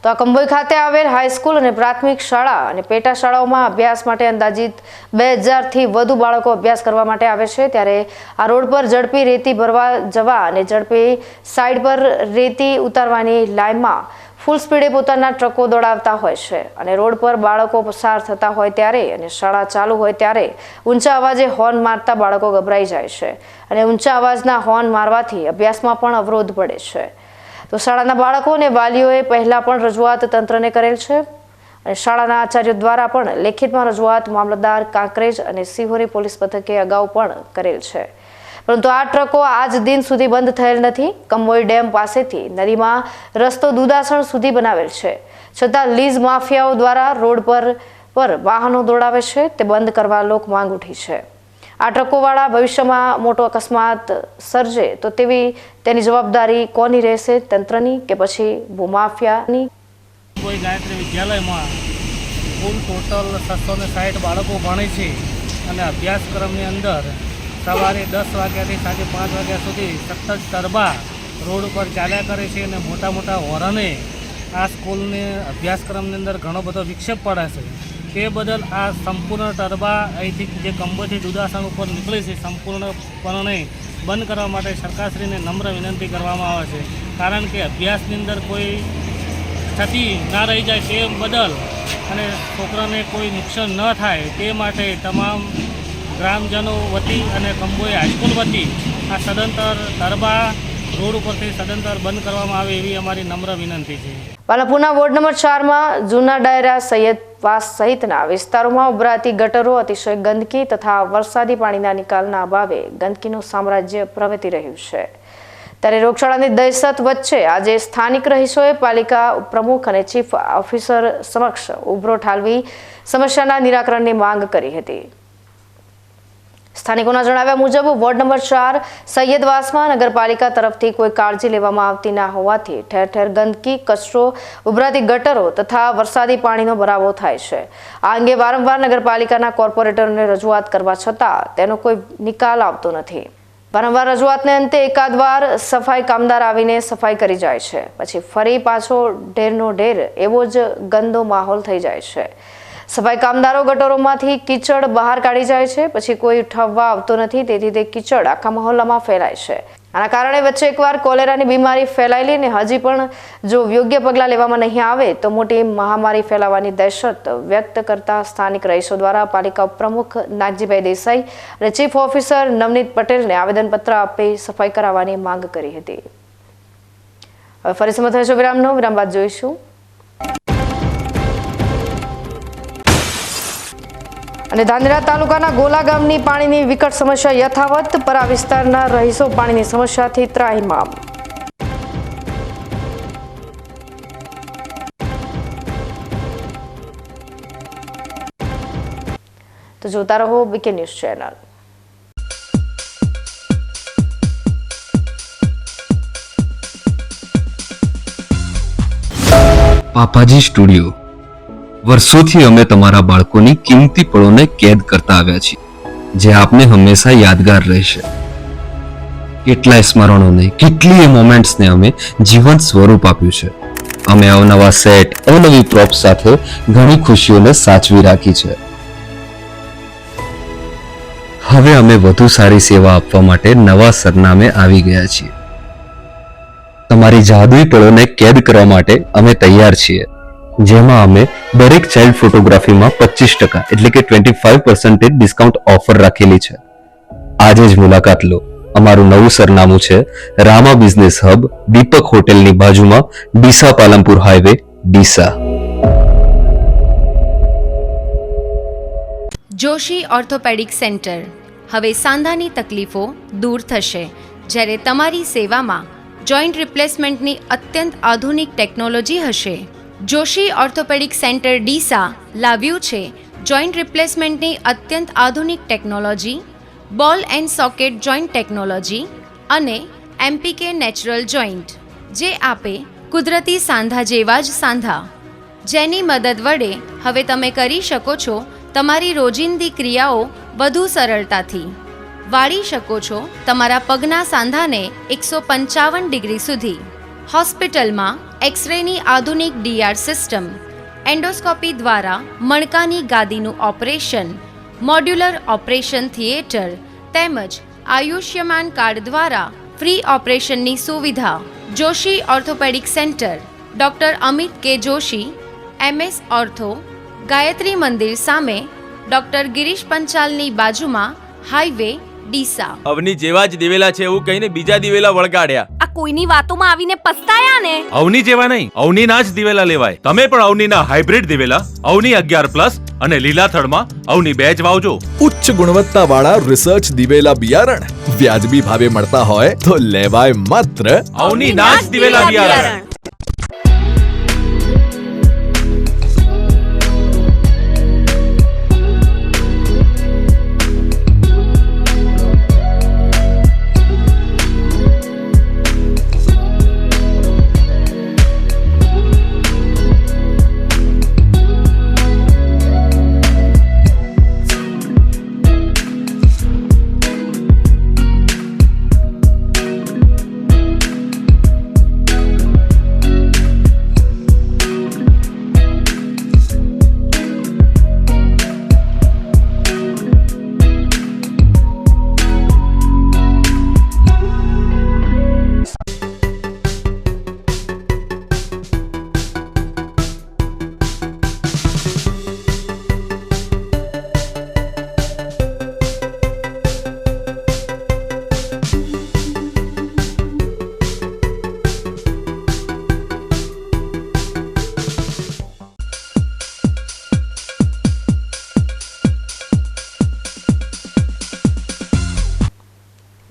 તો આ કંબોઈ ખાતે આવેલ હાઈસ્કૂલ અને પ્રાથમિક શાળા અને પેટા શાળાઓમાં અભ્યાસ માટે અંદાજિત 2000 થી વધુ બાળકો અભ્યાસ કરવા માટે આવે છે. ત્યારે આ રોડ પર ઝડપી રેતી ભરવા જવા અને ઝડપી સાઈડ પર રેતી ઉતારવાની લાઈનમાં ફૂલ સ્પીડે પોતાના ટ્રકો દોડાવતા હોય છે અને રોડ પર બાળકો પસાર થતા હોય ત્યારે અને શાળા ચાલુ હોય ત્યારે ઊંચા અવાજે હોર્ન મારતા બાળકો ગભરાઈ જાય છે અને ઊંચા અવાજના હોર્ન મારવાથી અભ્યાસમાં પણ અવરોધ પડે છે. તો શાળાના બાળકો અને વાલીઓએ પહેલા પણ રજૂઆત તંત્રને કરેલ છે અને શાળાના આચાર્યો દ્વારા પણ લેખિતમાં રજૂઆત મામલતદાર કાંકરેજ અને સિહોરી પોલીસ મથકે અગાઉ પણ કરેલ છે, પરંતુ આ ટ્રકો આજ દિન સુધી બંધ થયેલ નથી. કંબોઈ ડેમ પાસેથી નદીમાં રસ્તો દુદાસણ સુધી બનાવેલ છે, છતાં લીઝ માફિયાઓ દ્વારા રોડ પર વાહનો દોડાવે છે, તે બંધ કરવા લોક માંગ ઉઠી છે. આ ટ્રકોવાળા ભવિષ્યમાં મોટો અકસ્માત સર્જે તો તેની જવાબદારી કોની રહેશે, તંત્રની કે પછી ભૂમાફિયાની? કોઈ ગાયત્રી વિદ્યાલયમાં કુલ ટોટલ 660 બાળકો ભણે છે અને અભ્યાસક્રમની અંદર સવારે 10 વાગ્યાથી સાંજે 5 વાગ્યા સુધી સતત તરબા રોડ ઉપર ચાલ્યા કરે છે અને મોટા મોટા હોરને આ સ્કૂલને અભ્યાસક્રમની અંદર ઘણો બધો વિક્ષેપ પડે છે. તે બદલ આ સંપૂર્ણ ટરબા અહીંથી જે કંબોઈથી દુદાસણ ઉપર નીકળે છે સંપૂર્ણપણે બંધ કરવા માટે સરકારશ્રીને નમ્ર વિનંતી કરવામાં આવે છે, કારણ કે અભ્યાસની અંદર કોઈ ક્ષતિ ના રહી જાય તે બદલ અને છોકરાને કોઈ નુકસાન ન થાય તે માટે તમામ ગ્રામજનો વતી અને કંબોઈ હાઈસ્કૂલ વતી આ સદંતર ટરબા રોડ ઉપરથી સદંતર બંધ કરવામાં આવે એવી અમારી નમ્ર વિનંતી છે. પાલનપુરના વોર્ડ નંબર 4માં જૂના ડાયરા, સૈયદવાસ સહિતના વિસ્તારોમાં ઉભરાતી ગટરો, અતિશય ગંદકી તથા વરસાદી પાણીના નિકાલના અભાવે ગંદકીનું સામ્રાજ્ય પ્રવર્તી રહ્યું છે. ત્યારે રોગચાળાની દહેશત વચ્ચે આજે સ્થાનિક રહીશોએ પાલિકા પ્રમુખ અને ચીફ ઓફિસર સમક્ષ ઉભરો ઠાલવી સમસ્યાના નિરાકરણની માંગ કરી હતી. સ્થાનિકોના જણાવ્યા મુજબ વોર્ડ નંબર 4 સૈયદવાસમાં નગરપાલિકા તરફથી કોઈ કાળજી લેવામાં આવતી ના હોવાથી ઠેર ઠેર ગંદકી, કચરો, ઉભરાતી ગટરો તથા વરસાદી પાણીનો ભરાવો થાય છે. આ અંગે વારંવાર નગરપાલિકાના કોર્પોરેટરોને રજૂઆત કરવા છતાં તેનો કોઈ નિકાલ આવતો નથી. વારંવાર રજૂઆતને અંતે એકાદ વાર સફાઈ કામદાર આવીને સફાઈ કરી જાય છે, પછી ફરી પાછો ઢેરનો ઢેર એવો જ ગંદો માહોલ થઈ જાય છે. સફાઈ કામદારો ગટરોમાંથી કીચડ બહાર કાઢી જાય છે, પછી કોઈ ઉઠાવવા આવતો નથી, તેથી તે કીચડ આખા મહોલ્લામાં ફેલાય છે. આના કારણે વચ્ચે એકવાર કોલેરાની બીમારી ફેલાયેલી ને હજી પણ જો યોગ્ય પગલાં લેવામાં નહીં આવે તો મોટી મહામારી ફેલાવાની દહેશત વ્યક્ત કરતા સ્થાનિક રહીશો દ્વારા પાલિકા પ્રમુખ નાગજીભાઈ દેસાઈ અને ચીફ ઓફિસર નવનીત પટેલને આવેદનપત્ર આપી સફાઈ કરાવવાની માંગ કરી હતી. હવે ફરી સમય થશે વિરામનો, વિરામ બાદ જોઈશું. અને ધાનેરા તાલુકાના ગોલા ગામની પાણીની વિકટ સમસ્યા યથાવત, પરા વિસ્તારના રહીશો પાણીની સમસ્યાથી ત્રાહિમામ. તો જોતા રહો બીકે ન્યૂઝ ચેનલ. પાપાજી સ્ટુડિયો. વર્ષોથી અમે તમારા બાળકોની કિંમતી પળોને કેદ કરતા આવ્યા છીએ, જે આપને હંમેશા યાદગાર રહેશે. કેટલાય સ્મરણોને, કેટલીય મોમેન્ટ્સને અમે જીવંત સ્વરૂપ આપ્યું છે. અમે અવનવા સેટ, અવનવી પ્રોપ્સ સાથે ઘણી ખુશીઓને સાચવી રાખી છે. હવે અમે વધુ સારી સેવા આપવા માટે નવા સરનામે આવી ગયા છીએ. તમારી જાદુઈ પળોને કેદ કરવા માટે અમે તૈયાર છીએ, જેમાં અમે દરેક ચાઇલ્ડ ફોટોગ્રાફીમાં 25% એટલે કે 25% ડિસ્કાઉન્ટ ઓફર રાખેલી છે. આજે જ મુલાકાત લો. અમારું નવું સરનામું છે રામા બિઝનેસ હબ, દીપક હોટેલની બાજુમાં, Deesa Palanpur highway, Deesa. Joshi orthopaedic centre. હવે સાંધાની તકલીફો દૂર થશે, જ્યારે તમારી સેવામાં જોઈન્ટ રિપ્લેસમેન્ટની અત્યંત આધુનિક ટેકનોલોજી હશે. જોશી ઓર્થોપેડિક સેન્ટર ડીસા લાવ્યું છે જોઈન્ટ રિપ્લેસમેન્ટની અત્યંત આધુનિક ટેકનોલોજી, બોલ એન્ડ સોકેટ જોઈન્ટ ટેકનોલોજી અને MPK નેચરલ જોઈન્ટ, જે આપે કુદરતી સાંધા જેવા જ સાંધા, જેની મદદ વડે હવે તમે કરી શકો છો તમારી રોજિંદી ક્રિયાઓ વધુ સરળતાથી. વાળી શકો છો તમારા પગના સાંધાને 155 ડિગ્રી સુધી. હોસ્પિટલમાં એક્સરેની આધુનિક DR સિસ્ટમ, એન્ડોસ્કોપી દ્વારા મણકાની ગાદીનું ઓપરેશન, મોડ્યુલર ઓપરેશન થિયેટર તેમજ આયુષ્યમાન કાર્ડ દ્વારા ફ્રી ઓપરેશનની સુવિધા. Joshi orthopaedic centre, doctor Amit કે જોશી, MS ઓર્થો, ગાયત્રી મંદિર સામે, ડૉક્ટર ગિરીશ પંચાલની બાજુમાં, હાઈવે ડીસા. અવની જેવા જ દિવેલા છે એવું કહીને બીજા દિવેલા વળગાડ્યા. આ કોઈની વાતોમાં આવીને પસ્તાયા ને? અવની જેવા નહીં, અવનીના જ દિવેલા લેવાય. તમે પણ અવનીના હાઇબ્રિડ દિવેલા અવની 11+ અને લીલાથળમાં અવની 2 જ વાવજો. ઉચ્ચ ગુણવત્તાવાળા રિસર્ચ દિવેલા બિયારણ વ્યાજબી ભાવે મળતા હોય તો લેવાય માત્ર અવનીના જ દિવેલા બિયારણ.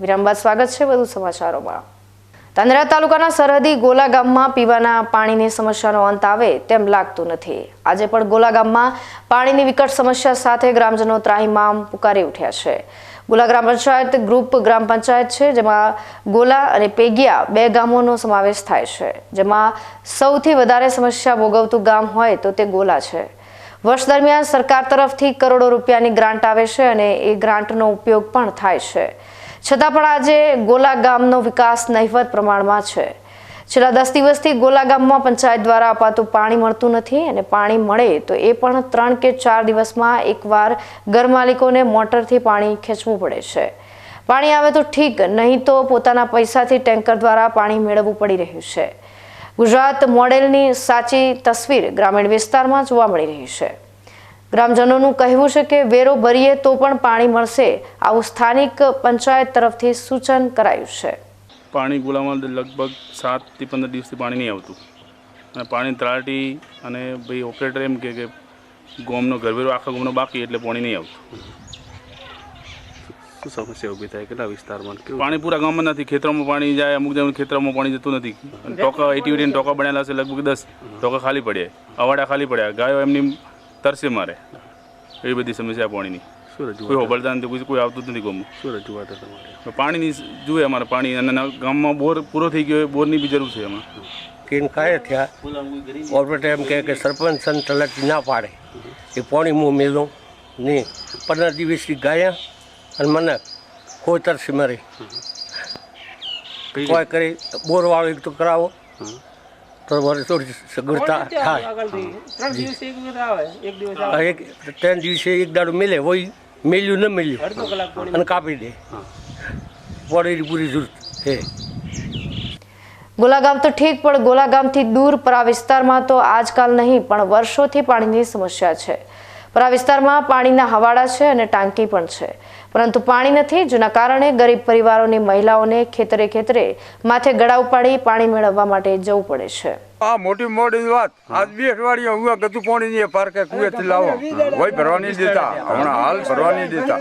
વિરામ બાદ સ્વાગત છે વધુ સમાચારોમાં. ધાનેરા તાલુકાના સરહદી ગોલા ગામમાં પીવાના પાણીની સમસ્યાનો અંત આવે તેમ લાગતું નથી. આજે પણ ગોલા ગામમાં પાણીની વિકટ સમસ્યા સાથે ગ્રામજનો ત્રાહિમામ પુકારી ઉઠ્યા છે. ગોલા ગ્રામ પંચાયત ગ્રુપ ગ્રામ પંચાયત છે, જેમાં ગોલા અને પેગિયા 2 ગામોનો સમાવેશ થાય છે. જેમાં સૌથી વધારે સમસ્યા ભોગવતું ગામ હોય તો તે ગોલા છે. વર્ષ દરમિયાન સરકાર તરફથી કરોડો રૂપિયાની ગ્રાન્ટ આવે છે અને એ ગ્રાન્ટનો ઉપયોગ પણ થાય છે. છતાં પણ આજે ગોલા ગામનો વિકાસ નહિવત પ્રમાણમાં છે. છેલ્લા 10 દિવસથી ગોલા ગામમાં પંચાયત દ્વારા અપાતું પાણી મળતું નથી અને પાણી મળે તો એ પણ 3 કે 4 દિવસમાં એકવાર ઘર માલિકોને મોટરથી પાણી ખેંચવું પડે છે. પાણી આવે તો ઠીક, નહીં તો પોતાના પૈસાથી ટેન્કર દ્વારા પાણી મેળવવું પડી રહ્યું છે. ગુજરાત મોડેલની સાચી તસવીર ગ્રામીણ વિસ્તારમાં જોવા મળી રહી છે. ગ્રામજનોનું કહેવું છે કે વેરો ભરીએ તો પણ પાણી મળશે, આવું સ્થાનિક પંચાયત તરફથી સૂચન કરાયું છે. પાણી ગોલામાં લગભગ 7 થી 15 દિવસથી પાણી નહીં આવતું અને પાણી ત્રાટી અને ભાઈ ઓપરેટર એમ કે ગોમનો ઘરવેરો આખા ગોમનો બાકી એટલે પાણી નહીં આવતું. શું સમસ્યા ઊભી થાય? કેટલા વિસ્તારમાં પાણી પૂરા ગામમાં નથી, ખેતરોમાં પાણી જાય, અમુક જગ્યાએ ખેતરોમાં પાણી જતું નથી. ટોકા 80 ટોકા બનેલા છે, લગભગ 10 ટોકા ખાલી પડ્યા, અવાડા ખાલી પડ્યા, ગાયો એમની તરસે મારે. એવી બધી સમસ્યા પાણીની. કોઈ હોબળતા નથી, કોઈ આવતું જ નથી ગામમાં. શું રજૂઆત તમારે? પાણીની જોઈએ અમારે પાણી, અને ગામમાં બોર પૂરો થઈ ગયો, બોરની બી જરૂર છે એમાં. કેમ કાંઈ થયા ઓપરેટર એમ કે સરપંચ સન તલાટી ના પાડે એ પાણી હું મેલું નહીં. 15 દિવસથી ગયા અને મને કોઈ તરસી મારી કોઈ કરી બોરવાળો એક તો કરાવો તો મારે થોડી સગવડતા થાય. 3 દિવસે એક દાડો મેલે, હોય મેલ્યું ન મેલ્યું અને કાપી દે. પાણીની પૂરી જરૂર છે. ગોલાગામ તો ઠીક, પણ ગોલાગામથી દૂર પરા વિસ્તારમાં તો આજકાલ નહીં પણ વર્ષોથી પાણીની સમસ્યા છે. પરા વિસ્તારમાં પાણીના હવાડા છે અને ટાંકી પણ છે, પરંતુ પાણી નથી, જેના કારણે ગરીબ પરિવારોની મહિલાઓને ખેતરે ખેતરે માથે ગળા ઉપાડી પાણી મેળવવા માટે જવું પડે છે. આ મોટી મોટી વાત આજ 2 અઠવાડિયા હુઆ ગતું પાણી ની પાર્કે કુએથી લાવો, કોઈ ભરવા નહીં દેતા, હમણાં હાલ ભરવા નહીં દેતા.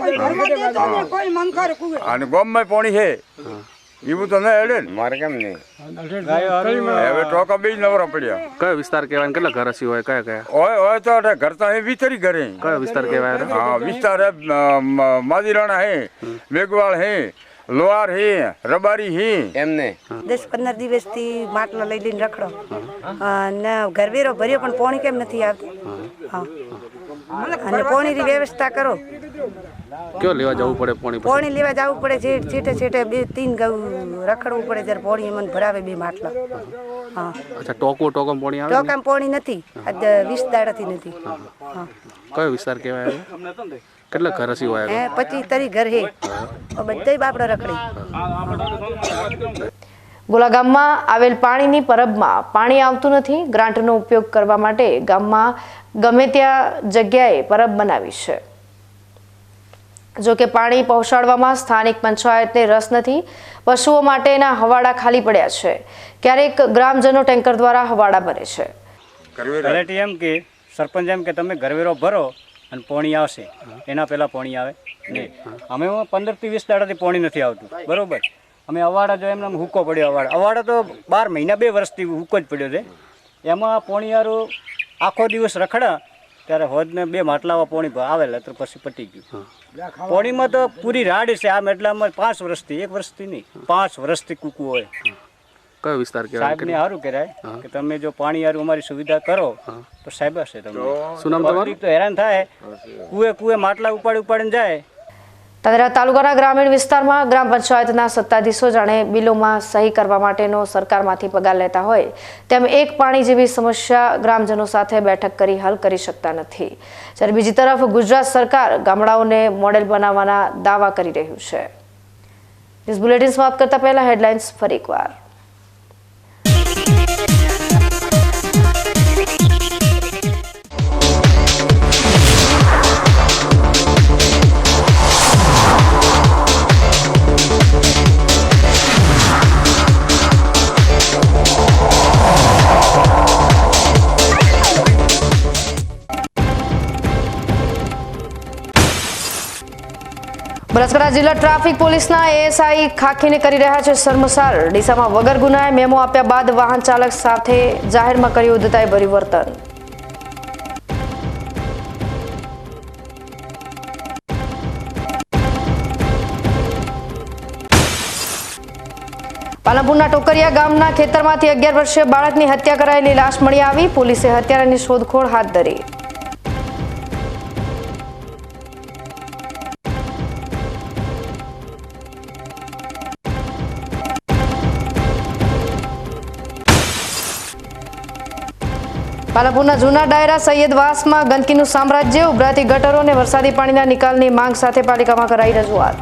અને ગામમાં પાણી છે એવું તો ના હેડે ને મારે કેમ નહીં હવે ટોકા બે નવરા પડ્યા. કયો વિસ્તાર કહેવાય? કેટલા ઘર હસી હોય? કયા કયા હોય તો ઘર તો અહીં વિતરી ઘરે. કયો વિસ્તાર કહેવાય? હા વિસ્તાર હે માદીરાણા હે, મેઘવાળ હે, લોહાર હે, રબારી હે. એમને 10-15 દિવસથી માટલા લઈ લઈને રખડો અને ઘરવેરો ભર્યો પણ પાણી કેમ નથી આવતું? હા અને પાણીની વ્યવસ્થા કરો. કયો લેવા જવું પડે પાણી? પાણી લેવા જવું પડે છે છેટે છેટે 2-3 ગૌ રખડવું પડે ત્યારે પાણી મને ભરાવે 2 માટલા. હા અચ્છા ટોકમાં પાણી આવે? ટોકામાં પાણી નથી, આજ 20 દાડાથી નથી. હા કયો વિસ્તાર કહેવાય? કેટલા ઘર હસી હોય? 25-30 ઘર હે, બધાય બાપડા રખડી. ગોલા ગામમાં આવેલ પાણીની પરબમાં પાણી આવતું નથી. ગ્રાન્ટનો ઉપયોગ કરવા માટે ગામમાં ગમે ત્યાં જગ્યાએ પરબ બનાવી છે. જો કે પાણી પહોંચાડવામાં સ્થાનિક પંચાયતને રસ નથી. પશુઓ માટેના હવાડા ખાલી પડ્યા છે. ક્યારેક ગ્રામજનો ટેન્કર દ્વારા હવાડા ભરે છે. ઘરેથી એમ કે સરપંચ એમ કે તમે ઘરવેરો ભરો અને પાણી આવશે, એના પહેલાં પાણી આવે નહીં. અમે 15 થી 20 દાડાથી પાણી નથી આવતું, બરાબર. અમે અવાડા જો એમને હુક્કો પડ્યો. અવાડા તો 12 મહિના 2 વર્ષથી હુક્કો જ પડ્યો છે. એમાં પાણીયારું આખો દિવસ રખડા ત્યારે હોદને 2 માટલાવા પાણી આવેલા તો પછી પટી ગયું. પાણીમાં તો પૂરી રાડ છે. આમ એટલે અમે 5 વર્ષથી, 1 વર્ષથી નહીં, 5 વર્ષથી કૂકું હોય. કયો વિસ્તાર કહેવાય? સાહેબને સારું કહેવાય કે તમે જો પાણી યાર અમારી સુવિધા કરો તો સાહેબ હશે તમને. શું નામ તમારું? તો હેરાન થાય, કુએ માટલા ઉપાડીને જાય. ધાનેરા તાલુકાના ગ્રામીણ વિસ્તારમાં ગ્રામ પંચાયતના સત્તાધીશો જાણે બિલોમાં સહી કરવા માટેનો સરકારમાંથી પગાર લેતા હોય તેમ એક પાણી જેવી સમસ્યા ગ્રામજનો સાથે બેઠક કરી હલ કરી શકતા નથી. જ્યારે બીજી તરફ ગુજરાત સરકાર ગામડાઓને મોડેલ બનાવવાના દાવા કરી રહ્યું છે. ન્યૂઝ બુલેટિન સમાપ્ત કરતા પહેલા હેડલાઇન્સ ફરી એકવાર. બનાસકાંઠા જિલ્લા ટ્રાફિક પોલીસના એએસઆઈ ખાખીને કરી રહ્યા છે શર્મસાર. ડીસામાં વગર ગુનાએ મેમો આપ્યા બાદ વાહન ચાલક સાથે જાહેરમાં કર્યું ઉદ્ધતાઈ ભર્યું વર્તન. પાલનપુરના ટોકરિયા ગામના ખેતરમાંથી 11 વર્ષીય બાળકની હત્યા કરાયેલી લાશ મળી આવી. પોલીસે હત્યારાની શોધખોળ હાથ ધરી. પાલનપુરના જૂના ડાયરા સૈયદવાસમાં ગંદકીનું સામ્રાજ્ય. ઉભરાતી ગટરો અને વરસાદી પાણીના નિકાલની માંગ સાથે પાલિકામાં કરાઈ રજૂઆત.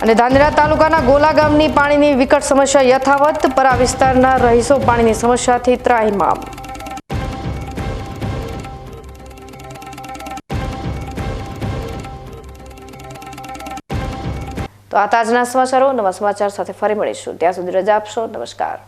અને ધાનેરા તાલુકાના ગોલા ગામની પાણીની વિકટ સમસ્યા યથાવત. પરા વિસ્તારના રહીશો પાણીની સમસ્યાથી ત્રાહિમામ. તો આ તાજના સમાચારો. નવા સમાચાર સાથે ફરી મળીશું. ત્યાં સુધી રજા આપશો. નમસ્કાર.